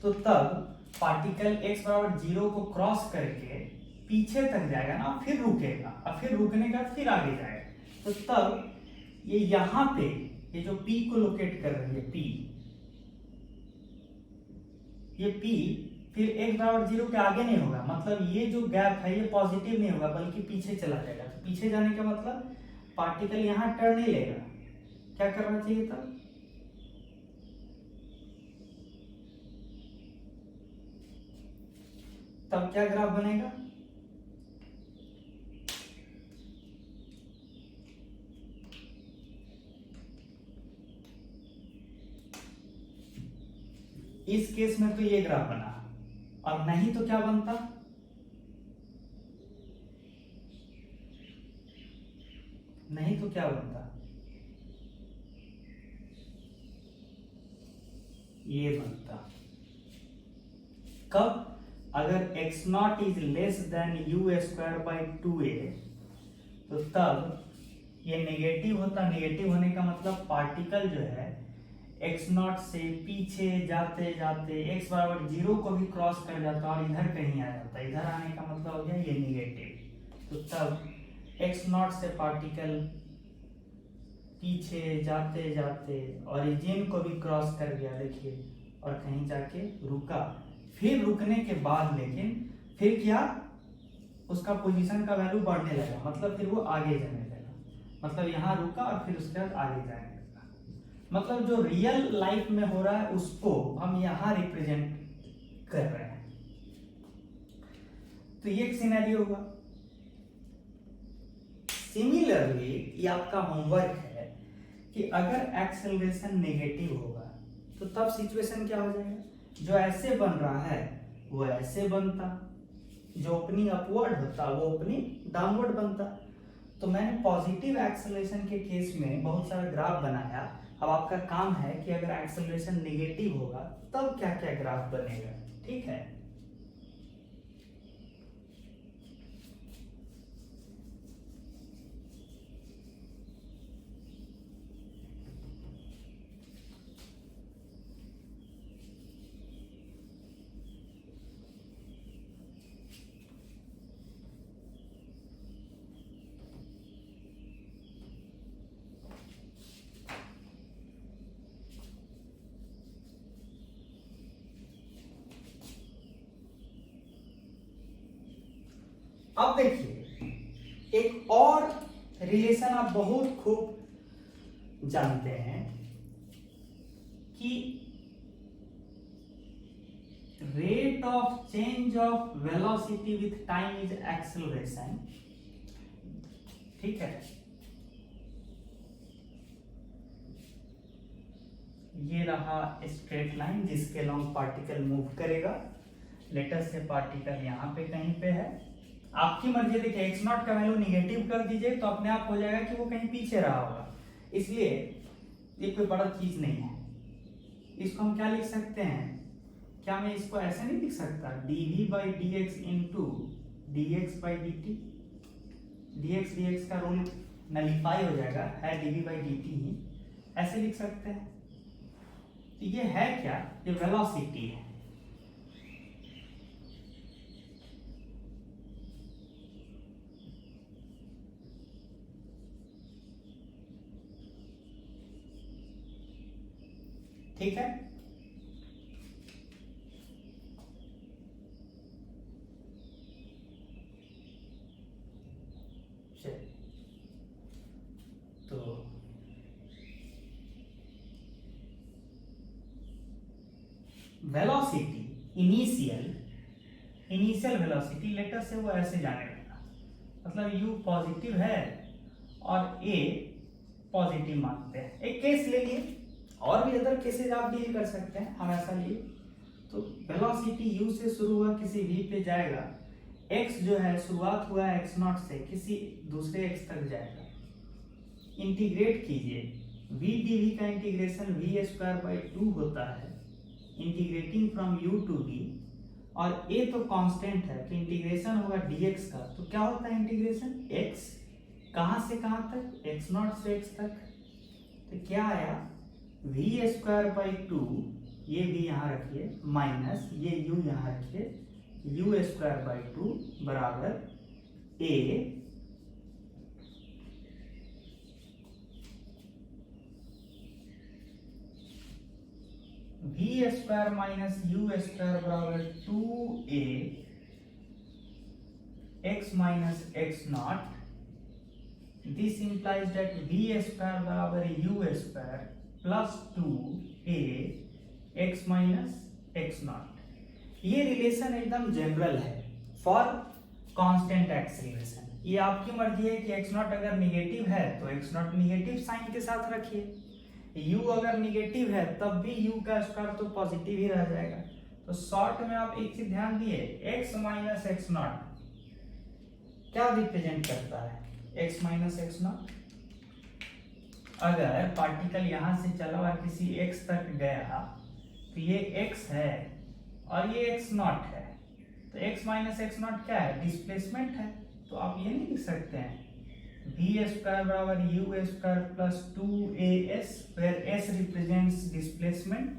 तो तब पार्टिकल x बराबर 0 को क्रॉस करके पीछे तक जाएगा ना, फिर रुकेगा और फिर रुकने का फिर आगे जाएगा। तो तब ये यहां पे ये जो P को लोकेट कर रही है, P, ये P फिर x बराबर 0 के आगे नहीं होगा, मतलब ये जो गैप है ये पॉजिटिव नहीं होगा बल्कि पीछे चला जाएगा। तो पीछे जाने का मतलब पार्टिकल यहां टर्न नहीं लेगा। क्या करना चाहिए तब क्या ग्राफ बनेगा, इस केस में तो ये ग्राफ बना, और नहीं तो क्या बनता, नहीं तो क्या बनता, ये बनता। कब, अगर x not is less than you square by 2a, तो तब ये नेगेटिव होता। नेगेटिव होने का मतलब पार्टिकल जो है x नॉट से पीछे जाते जाते x बराबर 0 को भी क्रॉस कर जाता और इधर कहीं आ जाता। इधर आने का मतलब हो गया ये निगेटिव। तो तब x नॉट से पार्टिकल पीछे जाते जाते ओरिजिन को भी क्रॉस कर गया, देखिए, और कहीं जाके रुका। फिर रुकने के बाद लेकिन फिर क्या, उसका पोजीशन का वैल्यू बढ़ने लगा, मतलब फिर वो आगे जाने लगा, मतलब यहां रुका और फिर उसके बाद आगे जाने लगा। मतलब जो रियल लाइफ में हो रहा है उसको हम यहां रिप्रेजेंट कर रहे हैं। तो ये एक सिनेरियो हुआ। सिमिलरली ये आपका होमवर्क है कि अगर एक्सेलरेशन नेगेटिव होगा तो तब सिचुएशन क्या हो जाएगा, जो ऐसे बन रहा है वो ऐसे बनता, जो ओपनिंग अपवर्ड होता वो ओपनिंग डाउनवर्ड बनता। तो मैंने पॉजिटिव एक्सेलरेशन के केस में बहुत सारा ग्राफ बनाया। अब आपका काम है कि अगर एक्सेलरेशन नेगेटिव होगा तब क्या क्या ग्राफ बनेगा, ठीक है। अब देखिए एक और रिलेशन आप बहुत खूब जानते हैं कि rate of change of velocity with time is acceleration. ठीक है, ये रहा स्ट्रेट लाइन जिसके लॉन्ग पार्टिकल मूव करेगा। लेटर से पार्टिकल यहाँ पे कहीं पे है, आपकी मर्जी। देखिए एक्स नॉट का वैल्यू निगेटिव कर दीजिए तो अपने आप हो जाएगा कि वो कहीं पीछे रहा होगा, इसलिए ये कोई बड़ा चीज नहीं है। इसको हम क्या लिख सकते हैं, क्या मैं इसको ऐसे नहीं लिख सकता, dv by D x into D x by D T. D x का रूल नलीफाई हो जाएगा, है dv बाई डी टी ही, ऐसे लिख सकते हैं। तो ये है क्या, ये वेलोसिटी है। ठीक है, तो वेलोसिटी इनिशियल वेलोसिटी लेटर से वो ऐसे जाने लगा, मतलब u पॉजिटिव है और a पॉजिटिव मानते हैं। एक केस ले लिए, और भी अदर केसेस आप डील कर सकते हैं, हम ऐसा लिए तो वेलोसिटी u से शुरू हुआ किसी v पे जाएगा, x जो है शुरुआत हुआ है x नॉट से, किसी दूसरे x तक जाएगा। इंटीग्रेट कीजिए, v dv का इंटीग्रेशन v स्क्वायर बाई 2 होता है, integrating from u to v, और a तो कांस्टेंट है तो इंटीग्रेशन होगा dx का। तो क्या होता है इंटीग्रेशन, x कहां से कहां तक, x नॉट से x तक। तो क्या आया, v स्क्वायर बाई 2, ये v यहाँ रखिए, माइनस ये u यहाँ रखिए, u स्क्वायर बाई 2 बराबर a v square minus u square बराबर 2a x minus x not. This implies that v square बराबर u square plus 2a x minus x not. ये रिलेशन एकदम जनरल है for constant acceleration. ये आपकी मर्जी है कि x नॉट अगर निगेटिव है तो x नॉट निगेटिव साइन के साथ रखिए, u अगर निगेटिव है तब भी u का स्क्वायर तो पॉजिटिव ही रह जाएगा। तो शॉर्ट में आप एक चीज ध्यान दिए, x माइनस x नॉट क्या रिप्रेजेंट करता है, x माइनस x नॉट। अगर पार्टिकल यहां से चला और किसी x तक गया तो ये x है और ये x नॉट है, तो x माइनस x नॉट क्या है, डिस्प्लेसमेंट है। तो आप ये नहीं लिख सकते हैं v स्क्वायर बराबर u square plus 2as, where s represents displacement,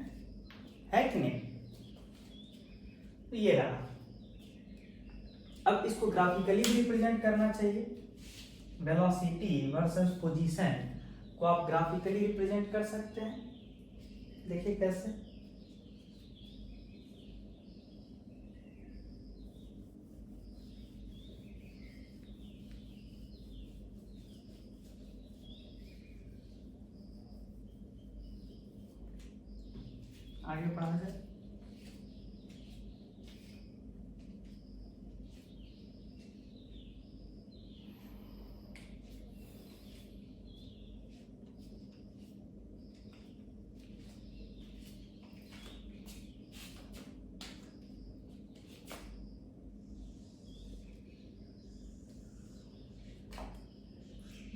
है कि नहीं। तो ये रहा। अब इसको ग्राफिकली रिप्रेजेंट करना चाहिए, वेलोसिटी वर्सेस पोजीशन को आप ग्राफिकली रिप्रेजेंट कर सकते हैं। देखिए कैसे, आगे पढ़ा जाए।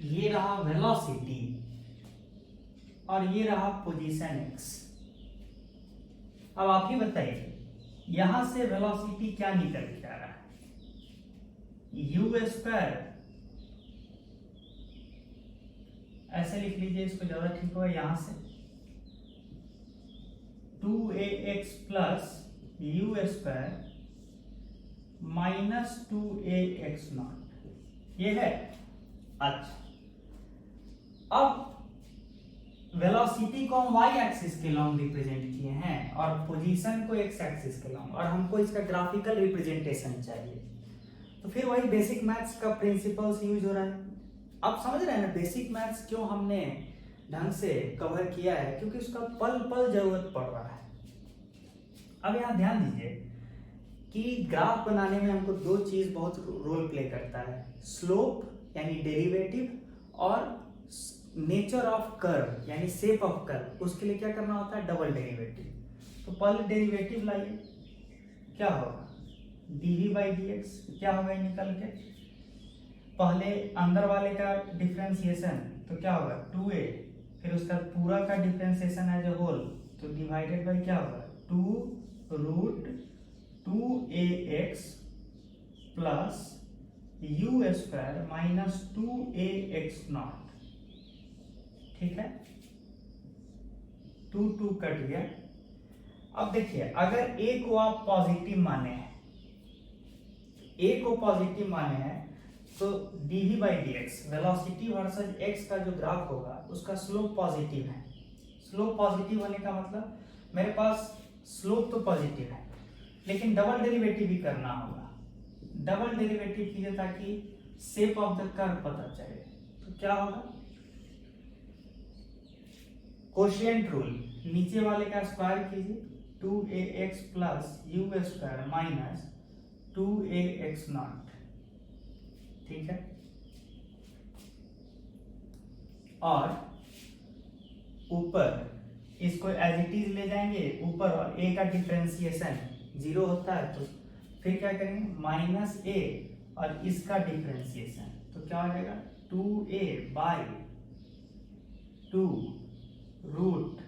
ये रहा वेलोसिटी और ये रहा पोजीशन x। अब आप ही बताइए यहां से वेलोसिटी क्या निकल के आ रहा है, u स्क्वायर, ऐसे लिख लीजिए, इसको ज्यादा ठीक होगा, यहां से 2ax plus u square minus 2ax not, ये है। अच्छा, अब वेलोसिटी को हम y एक्सिस के लॉन्ग रिप्रेजेंट किए हैं और पोजीशन को x एक्सिस के लॉन्ग, और हमको इसका ग्राफिकल रिप्रेजेंटेशन चाहिए। तो फिर वही बेसिक मैथ्स का प्रिंसिपल्स यूज हो रहा है। आप समझ रहे हैं ना बेसिक मैथ्स क्यों हमने ढंग से कवर किया है, क्योंकि उसका पल पल जरूरत पड़ रहा है। अब यहाँ ध्यान दीजिए कि ग्राफ बनाने में हमको दो चीज बहुत रोल प्ले करता है, स्लोप यानी डेरिवेटिव और नेचर ऑफ कर्व यानी शेप ऑफ कर्व। उसके लिए क्या करना होता है, डबल डेरिवेटिव। तो पहले डेरिवेटिव लाइए, क्या होगा dv बाई dx, क्या होगा निकल के, पहले अंदर वाले का डिफरेंशिएशन तो क्या होगा 2a, फिर उसका पूरा का डिफरेंशिएशन एज ए होल तो डिवाइडेड बाई क्या होगा 2 root 2ax plus u square minus 2ax nought. ठीक है, 2 कट गया। अब देखिए अगर a को आप पॉजिटिव माने हैं, a को पॉजिटिव माने हैं तो dv by dx velocity versus x का जो ग्राफ होगा उसका स्लोप पॉजिटिव है। स्लोप पॉजिटिव होने का मतलब मेरे पास स्लोप तो पॉजिटिव है लेकिन डबल डेरिवेटिव भी करना होगा। डबल डेरिवेटिव कीजिए ताकि शेप ऑफ द कर्व पता चले। तो क्या होगा, कोशिएंट रूल, नीचे वाले का स्क्वायर कीजिए 2ax plus u square minus 2ax nought. ठीक है, और ऊपर इसको एज इट इज ले जाएंगे ऊपर, और a का डिफरेंशिएशन 0 होता है तो फिर क्या करेंगे माइनस a और इसका डिफरेंशिएशन तो क्या हो जाएगा 2a by 2 root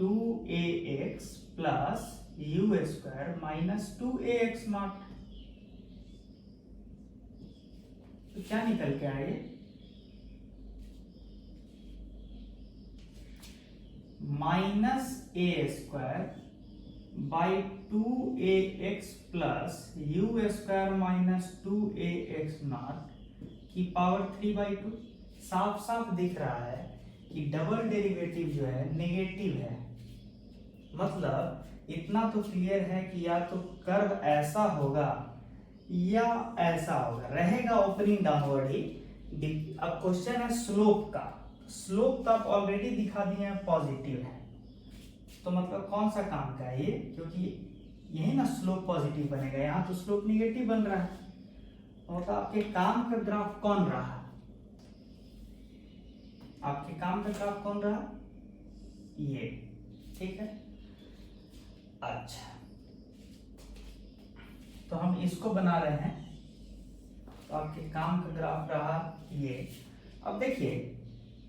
2ax plus u square minus 2ax nought. तो क्या निकल के आए, minus a square by 2ax plus u square minus 2ax nought की पावर 3/2। साफ साफ दिख रहा है कि डबल डेरिवेटिव जो है नेगेटिव है, मतलब इतना तो क्लियर है कि या तो कर्व ऐसा होगा या ऐसा होगा, रहेगा ओपनिंग डाउनवर्ड ही। अब क्वेश्चन है स्लोप का, स्लोप तो आप ऑलरेडी दिखा दिए हैं पॉजिटिव है, तो मतलब कौन सा काम का है ये, क्योंकि यही ना स्लोप पॉजिटिव बनेगा, यहाँ तो स्लोप निगेटिव बन रहा है। मतलब आपके काम का ग्राफ कौन रहा, आपके काम का ग्राफ कौन रहा, ये। ठीक है, अच्छा तो हम इसको बना रहे हैं, तो आपके काम का ग्राफ रहा ये। अब देखिए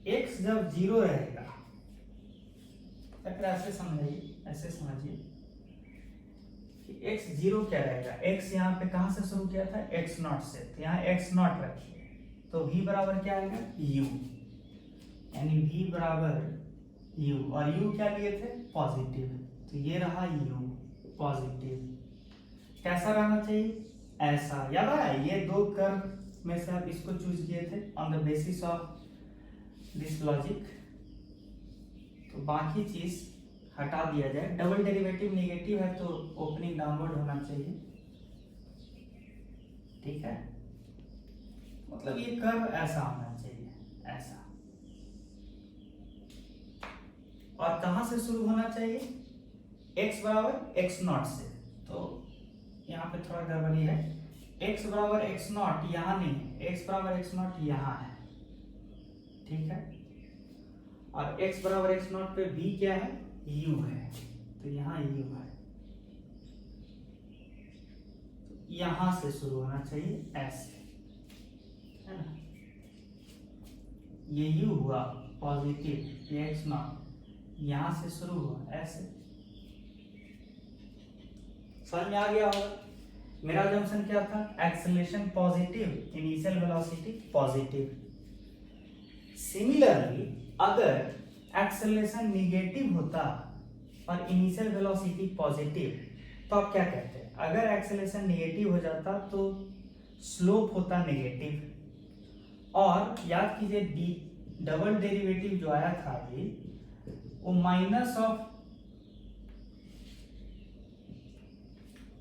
x जब 0 रहेगा, ऐसे समझिए, ऐसे समझिए कि x 0 क्या रहेगा, x यहाँ पे कहां से शुरू किया था x नॉट से, तो यहाँ x नॉट रखिए तो v बराबर क्या आएगा u, यानी v बराबर u, और u क्या लिए थे पॉजिटिव, तो ये रहा u पॉजिटिव। कैसा रहना चाहिए, ऐसा, याद है ये दो कर्व में से आप इसको चूज किए थे on the basis of this logic, तो बाकी चीज हटा दिया जाए। डबल डेरिवेटिव नेगेटिव है तो ओपनिंग डाउनवर्ड होना चाहिए। ठीक है, मतलब ये कर्व ऐसा होना चाहिए, ऐसा, और कहां से शुरू होना चाहिए, x बराबर x नॉट से, तो यहाँ पे थोड़ा गड़बड़ी है, x बराबर x नॉट यहाँ नहीं है, x बराबर x नॉट यहाँ है। ठीक है, और x बराबर x नॉट पे v क्या है u है, तो यहाँ u है, तो यहां से शुरू होना चाहिए ऐसे, है ना, ये u हुआ पॉजिटिव, ये x नॉट यहां से शुरू हुआ ऐसे। समझ में आ गया होगा, मेरा जंक्शन क्या था, acceleration positive, initial velocity positive. Similarly अगर एक्सेलरेशन निगेटिव होता और इनिशियल वेलोसिटी पॉजिटिव तो आप क्या कहते हैं, अगर एक्सेलरेशन निगेटिव हो जाता तो स्लोप होता नेगेटिव, और याद कीजिए डबल डेरिवेटिव जो आया था अभी वो माइनस ऑफ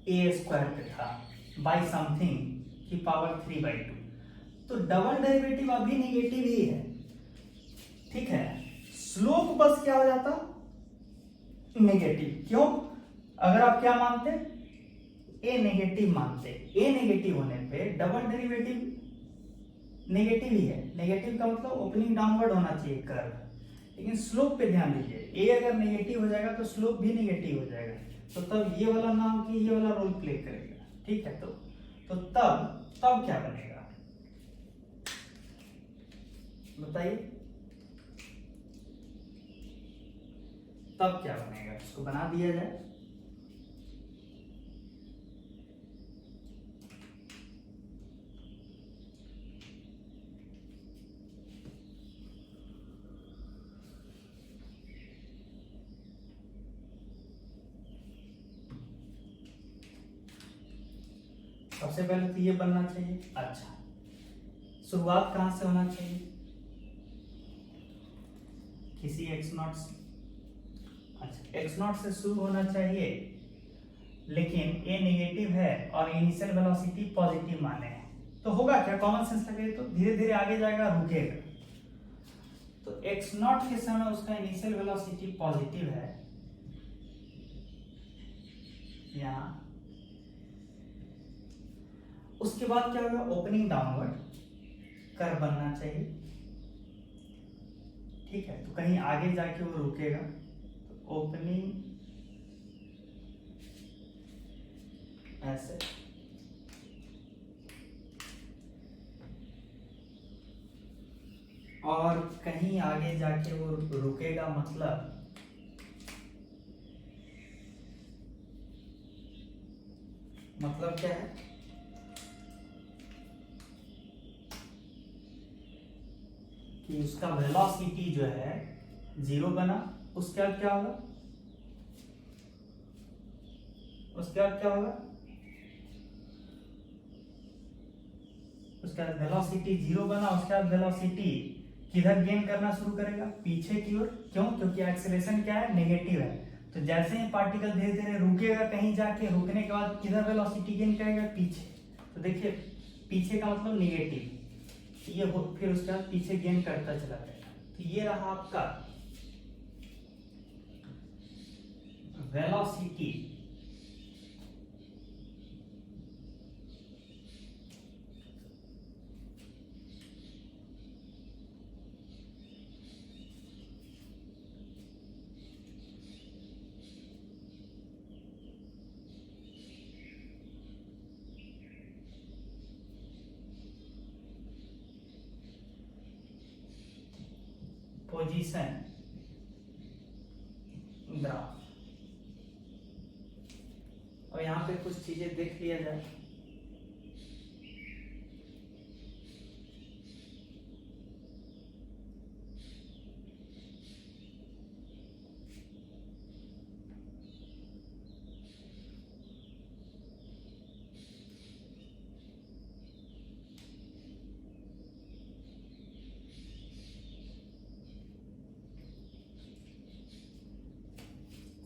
a स्क्वायर पे था बाय समथिंग, की पावर 3/2। तो डबल डेरिवेटिव अभी नेगेटिव ही है, ठीक है। स्लोप बस क्या हो जाता, नेगेटिव। क्यों? अगर आप क्या मानते, ए नेगेटिव मानते, ए नेगेटिव होने पे डबल डेरिवेटिव नेगेटिव ही है। नेगेटिव का मतलब ओपनिंग डाउनवर्ड होना चाहिए कर्व, लेकिन स्लोप पे ध्यान दीजिए, ए अगर नेगेटिव हो जाएगा तो स्लोप भी नेगेटिव हो जाएगा, तो तब ये वाला ना हो कि ये वाला रोल प्ले करेगा, ठीक है। तो तब क्या बनेगा बताइए, तब क्या बनेगा, इसको बना दिया जाए। सबसे पहले तो ये बनना चाहिए। अच्छा, शुरुआत कहां से होना चाहिए, किसी x0 से। अच्छा, x0 से शुरू होना चाहिए, लेकिन a नेगेटिव है और इनिशियल वेलोसिटी पॉजिटिव माने हैं, तो होगा क्या, कॉमन सेंस लगे तो धीरे धीरे आगे जाएगा, रुकेगा। तो x0 के समय उसका इनिशियल वेलोसिटी पॉजिटिव है, यहां। उसके बाद क्या होगा, ओपनिंग डाउनवर्ड कर्व बनना चाहिए, ठीक है। तो कहीं आगे जाके वो रुकेगा, तो ओपनिंग ऐसे, और कहीं आगे जाके वो रुकेगा, मतलब क्या है कि उसका वेलोसिटी जो है 0 बना, उसके बाद क्या होगा, उसके बाद क्या होगा, उसका वेलोसिटी 0 बना, उसके बाद वेलोसिटी किधर गेन करना शुरू करेगा, पीछे की ओर। क्यों? क्योंकि एक्सेलरेशन क्या है, नेगेटिव है। तो जैसे ही पार्टिकल धीरे धीरे रुकेगा, कहीं जाके रुकने के बाद किधर वेलोसिटी गेन करेगा, पीछे। तो देखिए, पीछे का मतलब नेगेटिव, ये फिर उसके बाद पीछे गेन करता चला जाएगा। तो ये रहा आपका वेलोसिटी पोजीशन ग्राफ। और यहां पे कुछ चीजें देख लिया जाए।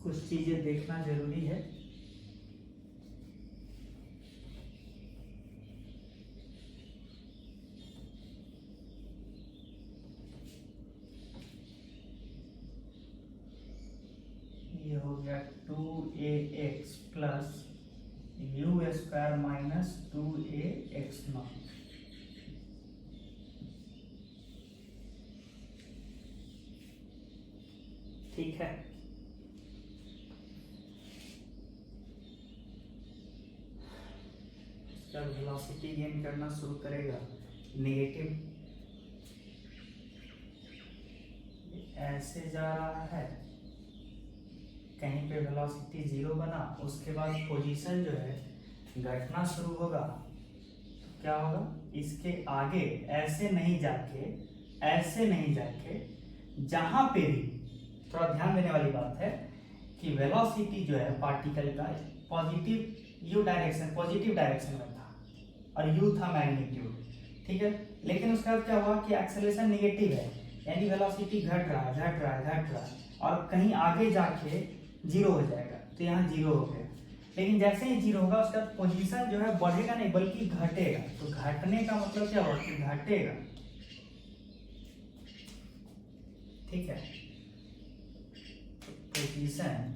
कुछ चीजें देखना जरूरी है। ये हो गया 2ax plus you square minus 2ax0। ठीक है, जब वेलोसिटी गेन करना शुरू करेगा, नेगेटिव ऐसे जा रहा है, कहीं पे वेलोसिटी 0 बना, उसके बाद पोजीशन जो है घटना शुरू होगा। तो क्या होगा, इसके आगे ऐसे नहीं जाके जहां पे भी, थोड़ा ध्यान देने वाली बात है कि वेलोसिटी जो है पार्टिकल का पॉजिटिव डायरेक्शन में था, और यू था मैग्नीट्यूड, ठीक है। लेकिन उसके बाद क्या हुआ कि एक्सेलरेशन नेगेटिव है, यानी वेलोसिटी घट रहा है, और कहीं आगे जाके 0 हो जाएगा। तो यहाँ 0 हो गया। लेकिन जैसे ही जीरो होगा उसका पोजीशन जो है बढ़ेगा नहीं बल्कि घटेगा। तो घटने का मतलब क्या होगा कि घटेगा, ठीक है, पोजीशन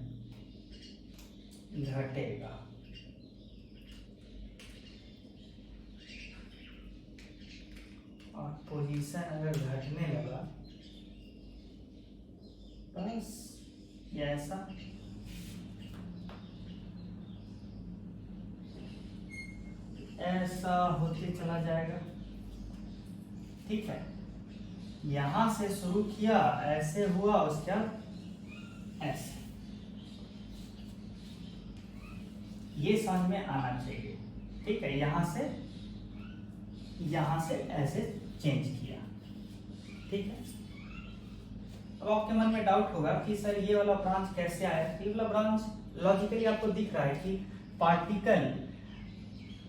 घटेगा। और पोजीशन अगर घटने लगा बस ये ऐसा होते चला जाएगा, ठीक है। यहां से शुरू किया ऐसे हुआ, उसके बाद ऐसे, ये समझ में आना चाहिए, ठीक है। यहां से ऐसे चेंज किया, ठीक है। अब आपके मन में डाउट होगा कि सर ये वाला ब्रांच कैसे आया। ये वाला ब्रांच लॉजिकली आपको दिख रहा है कि पार्टिकल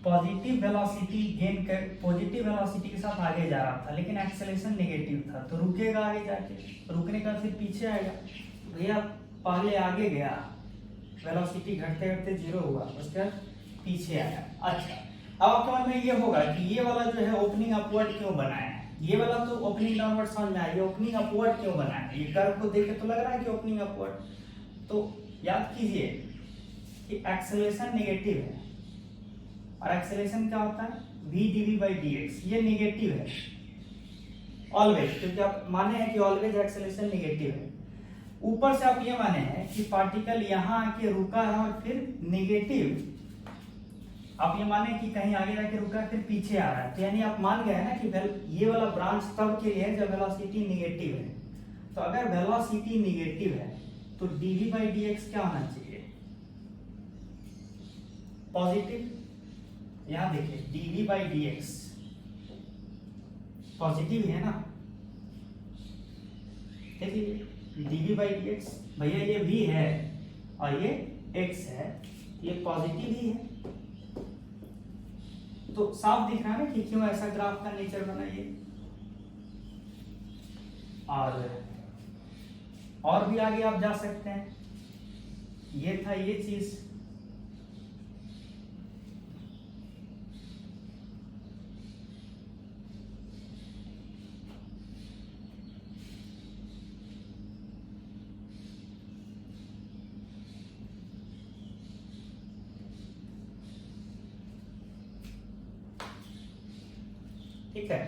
पॉजिटिव वेलोसिटी गेन कर पॉजिटिव वेलोसिटी के साथ आगे जा रहा था, लेकिन एक्सेलरेशन नेगेटिव था, तो रुकेगा आगे जाके, रुकने का फिर पीछे आएगा। भैया पहले आगे गया, वेलोसिटी घटते घटते जीरो हुआ, उसके बाद पीछे आया। अच्छा, अब आपके मन में ये होगा कि ये वाला जो है ओपनिंग अपवर्ड क्यों बनाया है, ये वाला तो ओपनिंग डाउनवर्ड समझ में आया, ये ओपनिंग अपवर्ड क्यों बनाया है। ये कर्व को देख के तो लग रहा है कि ओपनिंग अपवर्ड। तो याद कीजिए कि एक्सेलरेशन नेगेटिव है, और एक्सेलरेशन क्या होता है v dv by dx, ये नेगेटिव है ऑलवेज, क्योंकि आप माने हैं कि ऑलवेज एक्सेलरेशन नेगेटिव है। ऊपर से आप ये माने हैं कि पार्टिकल यहां आके रुका है और फिर नेगेटिव, आप ये माने कि कहीं आगे जाके रुका फिर पीछे आ रहा है, तो यानी आप मान गए ना कि ये वाला ब्रांच तब के लिए है जब वेलोसिटी नेगेटिव है। तो अगर वेलोसिटी नेगेटिव है तो dv by dx क्या होना चाहिए, पॉजिटिव। यहां देखिए dv by dx पॉजिटिव है ना, देखिए dv by dx, भैया ये v है और ये x है, ये पॉजिटिव ही है। तो साफ दिख रहा है ना कि क्यों ऐसा ग्राफ का नेचर बना ये। और भी आगे आप जा सकते हैं, ये था ये चीज। ठीक है,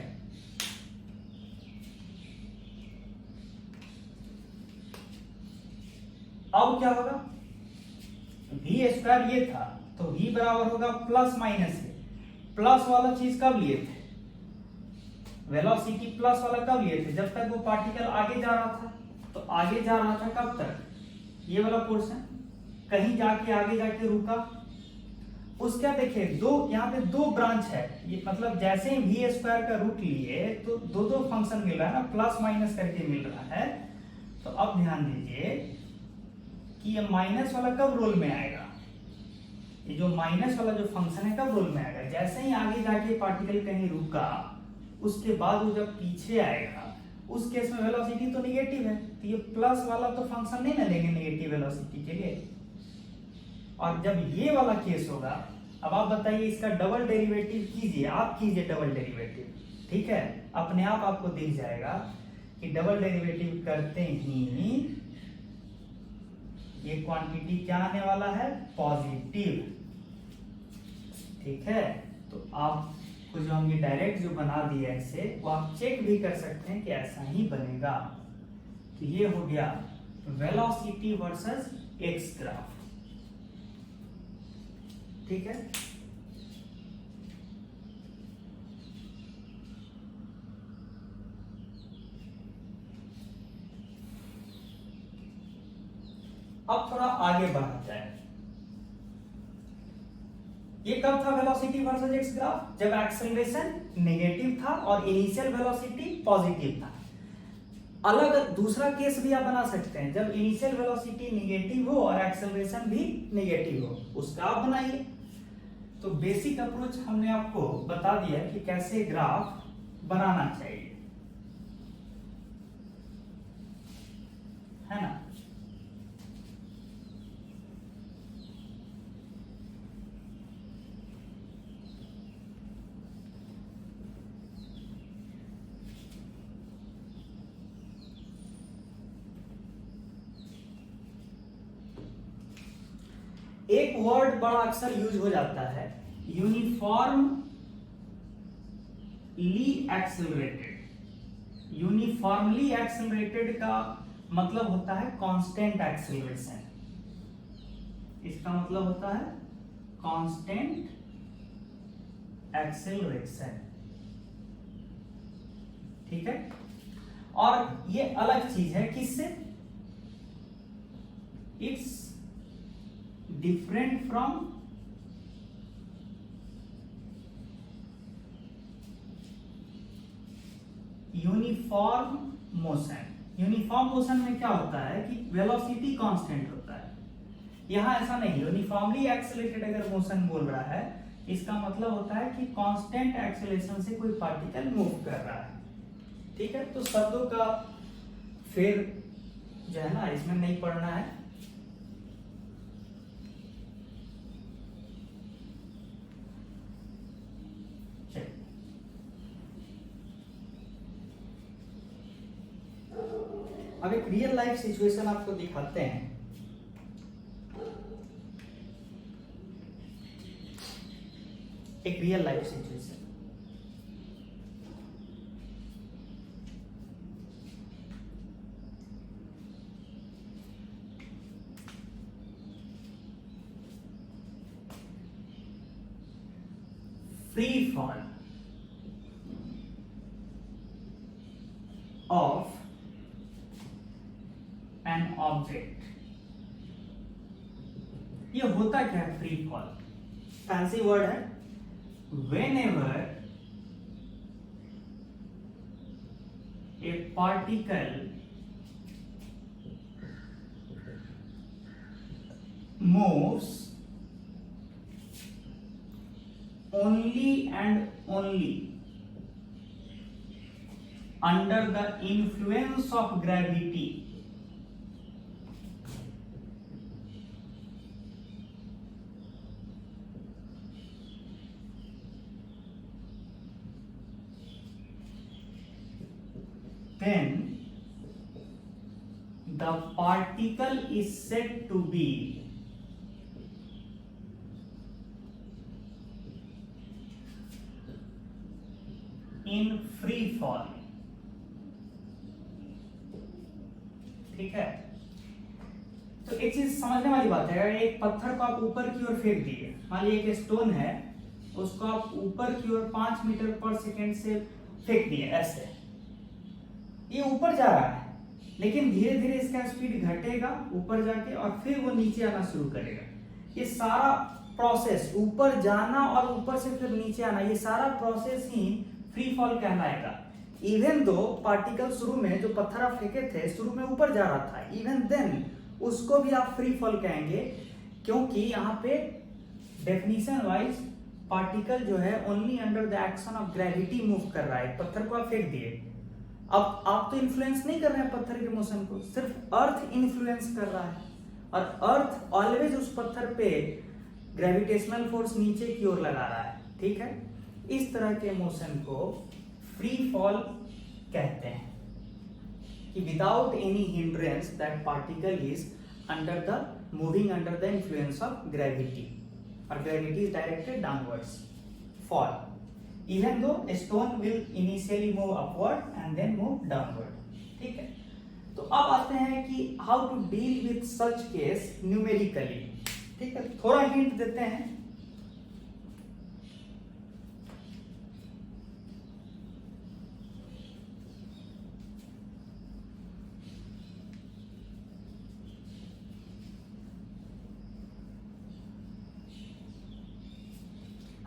अब क्या होगा, v स्क्वायर ये था तो v बराबर होगा प्लस माइनस है। प्लस वाला चीज कब लिए थे, वेलोसिटी प्लस वाला कब लिए थे, जब तक वो पार्टिकल आगे जा रहा था। तो आगे जा रहा था कब तक, ये वाला पोर्शन, कहीं जाके आगे जाके रुका, उसका देखिए दो, यहाँ पे दो ब्रांच है, ये मतलब जैसे ही वी स्क्वायर का रूट लिए तो दो दो फंक्शन मिल रहा है ना, प्लस माइनस करके मिल रहा है। तो अब ध्यान दीजिए कि ये माइनस वाला कब रोल में आएगा, ये जो माइनस वाला जो फंक्शन है कब रोल में आएगा, जैसे ही आगे जाके पार्टिकल कहीं रुका, उसके बाद वो जब पीछे आएगा, उस केस में वेलोसिटी तो निगेटिव है, तो ये प्लस वाला तो फंक्शन नहीं ना लेंगे नेगेटिव वेलोसिटी के लिए। और जब ये वाला केस होगा, अब आप बताइए इसका डबल डेरिवेटिव कीजिए, आप कीजिए डबल डेरिवेटिव, ठीक है, अपने आप आपको दिख जाएगा कि डबल डेरिवेटिव करते ही ये क्वांटिटी क्या आने वाला है, पॉजिटिव, ठीक है। तो आप जो हम ये डायरेक्ट जो बना दिए ऐसे, वो आप चेक भी कर सकते हैं कि ऐसा ही बनेगा। तो ये हो गया वेलोसिटी वर्सेस एक्स ग्राफ, ठीक है। अब थोड़ा आगे बढ़ा जाए, ये कब था वेलोसिटी वर्सेस एक्स ग्राफ, जब एक्सेलरेशन नेगेटिव था और इनिशियल वेलोसिटी पॉजिटिव था। अलग दूसरा केस भी आप बना सकते हैं, जब इनिशियल वेलोसिटी नेगेटिव हो और एक्सेलरेशन भी नेगेटिव हो, उसका आप बनाइए। तो बेसिक अप्रोच हमने आपको बता दिया कि कैसे ग्राफ बनाना चाहिए, है ना। वर्ड बड़ा अक्सर यूज हो जाता है, यूनिफॉर्मली एक्सेलरेटेड। यूनिफॉर्मली एक्सेलरेटेड का मतलब होता है कांस्टेंट एक्सेलरेशन। इसका मतलब होता है कांस्टेंट एक्सेलरेशन, ठीक है। और ये अलग चीज है किससे, it's different from uniform motion. Uniform motion में क्या होता है कि वेलोसिटी कांस्टेंट होता है, यहां ऐसा नहीं। यूनिफॉर्मली एक्सेलरेटेड अगर मोशन बोल रहा है, इसका मतलब होता है कि कांस्टेंट एक्सेलरेशन से कोई पार्टिकल मूव कर रहा है, ठीक है। तो शब्दों का फिर जो है ना इसमें नहीं पढ़ना है। अब एक रियल लाइफ सिचुएशन आपको दिखाते हैं। एक real life situation, free fall of an object. ये होता क्या है फ्री फॉल, फैंसी वर्ड है। whenever a particle moves only and only under the influence of gravity, then the particle is said to be in free fall, ठीक है। तो एक चीज समझने वाली बात है, अगर एक पत्थर को आप ऊपर की ओर फेंक दिए, मान लीजिए एक स्टोन है, उसको आप ऊपर की ओर 5 मीटर पर सेकेंड से फेंक दिए, ऐसे ये ऊपर जा रहा है, लेकिन धीरे धीरे इसका स्पीड घटेगा ऊपर जाके और फिर वो नीचे आना शुरू करेगा। ये सारा प्रोसेस, ऊपर जाना और ऊपर से फिर नीचे आना, ये सारा प्रोसेस ही फ्री फॉल कहलाएगा। इवन दो पार्टिकल शुरू में जो पत्थर आप फेंके थे शुरू में ऊपर जा रहा था, इवन देन उसको भी आप फ्री फॉल कहेंगे, क्योंकि यहाँ पे डेफिनेशन वाइज पार्टिकल जो है only under the action of gravity move कर रहा है। पत्थर को आप फेंक दिए, अब आप तो इन्फ्लुएंस नहीं कर रहे हैं पत्थर के मोशन को, सिर्फ अर्थ इन्फ्लुएंस कर रहा है, और अर्थ ऑलवेज उस पत्थर पे ग्रेविटेशनल फोर्स नीचे की ओर लगा रहा है, ठीक है। इस तरह के मोशन को फ्री फॉल कहते हैं, कि without any hindrance that particle is under the moving under the influence of gravity, और gravity is directed downwards, fall. Even though a stone will initially move upward and then move downward, ठीक है। तो अब आते हैं कि how to deal with such case numerically, ठीक है। थोड़ा हिंट देते हैं।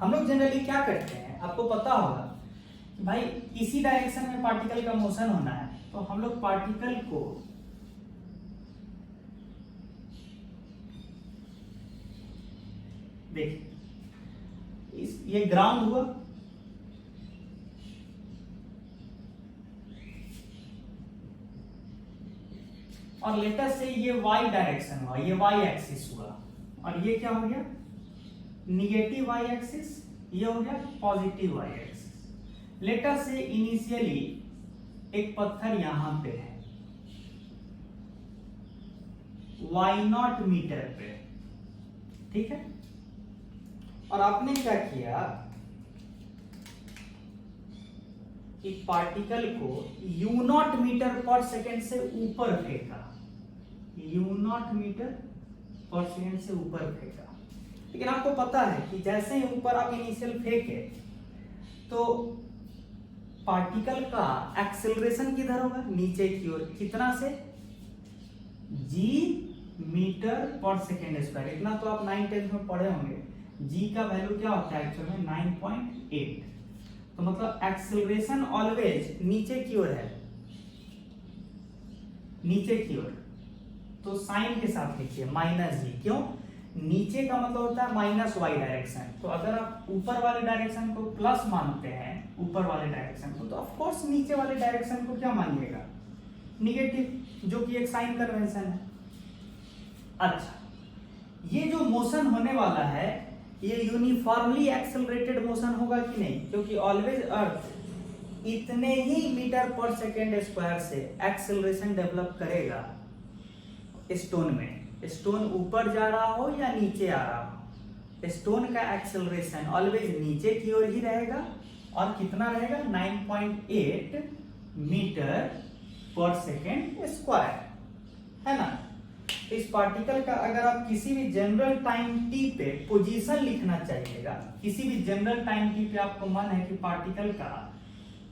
हम लोग जनरली क्या करते हैं, आपको पता होगा कि भाई इसी डायरेक्शन में पार्टिकल का मोशन होना है, तो हम लोग पार्टिकल को देखिए, ये ग्राउंड हुआ, और लेटर से ये वाई डायरेक्शन हुआ, ये वाई एक्सिस हुआ, और ये क्या हो गया निगेटिव वाई एक्सिस, ये हो गया पॉजिटिव वाई एक्सिस। लेटर से इनिशियली एक पत्थर यहां पे है y0 मीटर पे, ठीक है। और आपने क्या किया कि पार्टिकल को u not metre per second से ऊपर फेंका, u not metre per second से ऊपर फेंका। लेकिन आपको पता है कि जैसे ही ऊपर आप इनिशियल फेंके तो पार्टिकल का एक्सेलरेशन किधर होगा, नीचे की ओर। कितना से, g metre per second square. इतना तो आप 9th में पढ़े होंगे। g का वैल्यू क्या होता है एक्चुअल में 9.8। तो मतलब एक्सेलरेशन ऑलवेज नीचे की ओर है, नीचे की ओर। तो साइन के साथ लिखिए माइनस जी। क्यों, नीचे का मतलब होता है माइनस वाई डायरेक्शन। तो अगर आप ऊपर वाले डायरेक्शन को प्लस मानते हैं, ऊपर वाले डायरेक्शन को, तो ऑफ कोर्स नीचे वाले डायरेक्शन को क्या मानिएगा, निगेटिव, जो कि एक साइन कन्वेंशन है। अच्छा, ये जो मोशन होने वाला है ये यूनिफॉर्मली एक्सेलरेटेड मोशन होगा कि नहीं, क्योंकि ऑलवेज अर्थ इतने ही मीटर पर सेकेंड स्क्वायर से एक्सेलरेशन डेवलप करेगा स्टोन में। स्टोन ऊपर जा रहा हो या नीचे आ रहा हो, स्टोन का एक्सेलरेशन ऑलवेज नीचे की ओर ही रहेगा। और कितना रहेगा, 9.8 मीटर पर सेकेंड स्क्वायर, है ना। इस पार्टिकल का अगर आप किसी भी जनरल टाइम टी पे पोजीशन लिखना चाहिएगा, किसी भी जनरल टाइम टी पे आपको मन है कि पार्टिकल का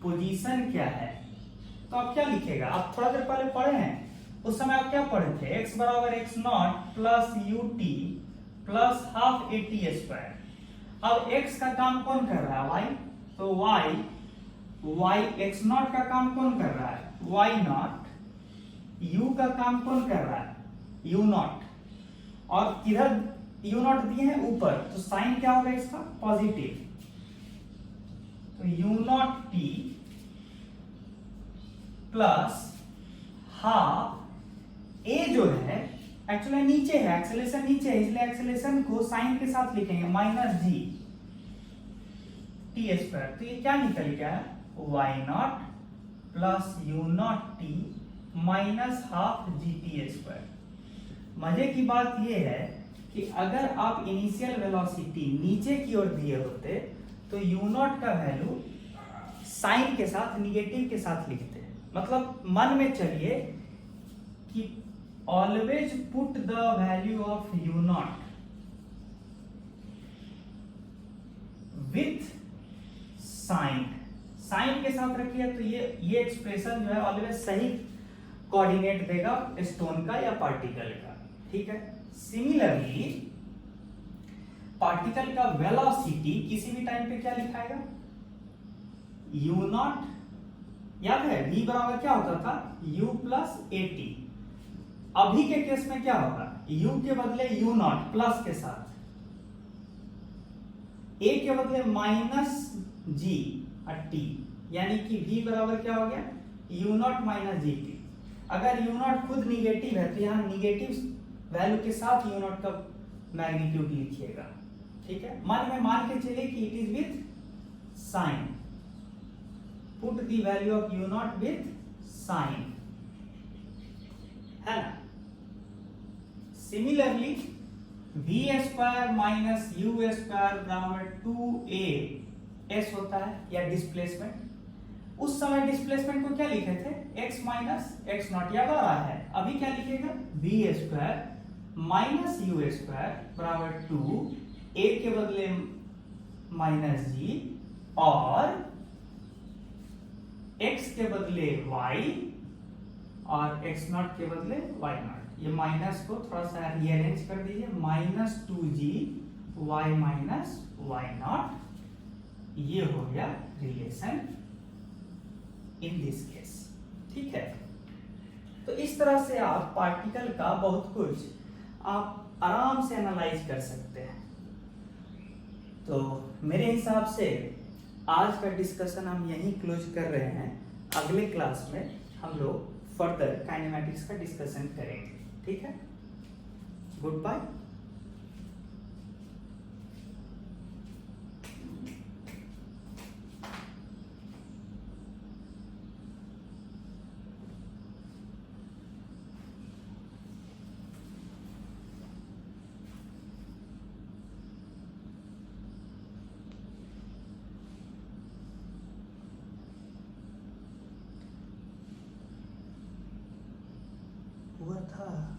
पोजीशन क्या है, तो आप क्या लिखेगा। आप थोड़ा देर पहले पढ़े हैं, उस समय आप क्या पढ़े थे, x बराबर x not plus you t plus half a t square. अब x का काम कौन कर रहा है, y, तो y x नॉट का काम कौन कर रहा है, y नॉट। u का काम कौन कर रहा है, u नॉट। और किधर u नॉट दिए हैं, ऊपर, तो साइन क्या होगा इसका, पॉजिटिव। तो u naught t plus half a जो है एक्चुअली नीचे है, एक्सेलरेशन नीचे है, इसलिए एक्सेलरेशन को साइन के साथ लिखेंगे माइनस जी टी स्क्वायर। तो ये क्या निकल गया है, y nought plus u nought t minus half g t square. मजे की बात यह है कि अगर आप इनिशियल वेलोसिटी नीचे की ओर दिए होते तो यू नॉट का वैल्यू साइन के साथ, निगेटिव के साथ लिखते हैं। मतलब मन में चलिए कि always put the value of u nought with sign, sign के साथ रखिए तो ये एक्सप्रेशन जो है ऑलवेज सही कोऑर्डिनेट देगा स्टोन का या पार्टिकल का, ठीक है। सिमिलरली पार्टिकल का वेलोसिटी किसी भी टाइम पे क्या लिखाएगा, यू नॉट। याद है v बराबर क्या होता था, u प्लस ए टी। अभी के केस में क्या होगा, u के बदले u नॉट प्लस के साथ, a के बदले माइनस जी टी, यानी कि v बराबर क्या हो गया, u not minus G T. अगर u नॉट खुद निगेटिव है तो यहां निगेटिव वैल्यू के साथ u नॉट का मैग्नीट्यूड लिखिएगा, ठीक है। मन में मान के चलिए कि it is with sign, put the value of u nought with sign, है ना। Similarly v square minus u square बराबर 2a s होता है, या डिस्प्लेसमेंट। उस समय डिस्प्लेसमेंट को क्या लिखे थे, x माइनस x नॉट, याद आ रहा है। अभी क्या लिखेगा, v square minus u square बराबर 2a के बदले माइनस जी और x के बदले y और x नॉट के बदले y नॉट। ये माइनस को थोड़ा सा रीअरेंज कर दीजिए, minus 2g y minus y not. ये हो गया रिलेशन इन दिस केस, ठीक है। तो इस तरह से आप पार्टिकल का बहुत कुछ आप आराम से एनालाइज कर सकते हैं। तो मेरे हिसाब से आज का डिस्कशन हम यहीं क्लोज कर रहे हैं। अगले क्लास में हम लोग फर्दर काइनेमैटिक्स का डिस्कशन करेंगे, ठीक है। Good bye. था।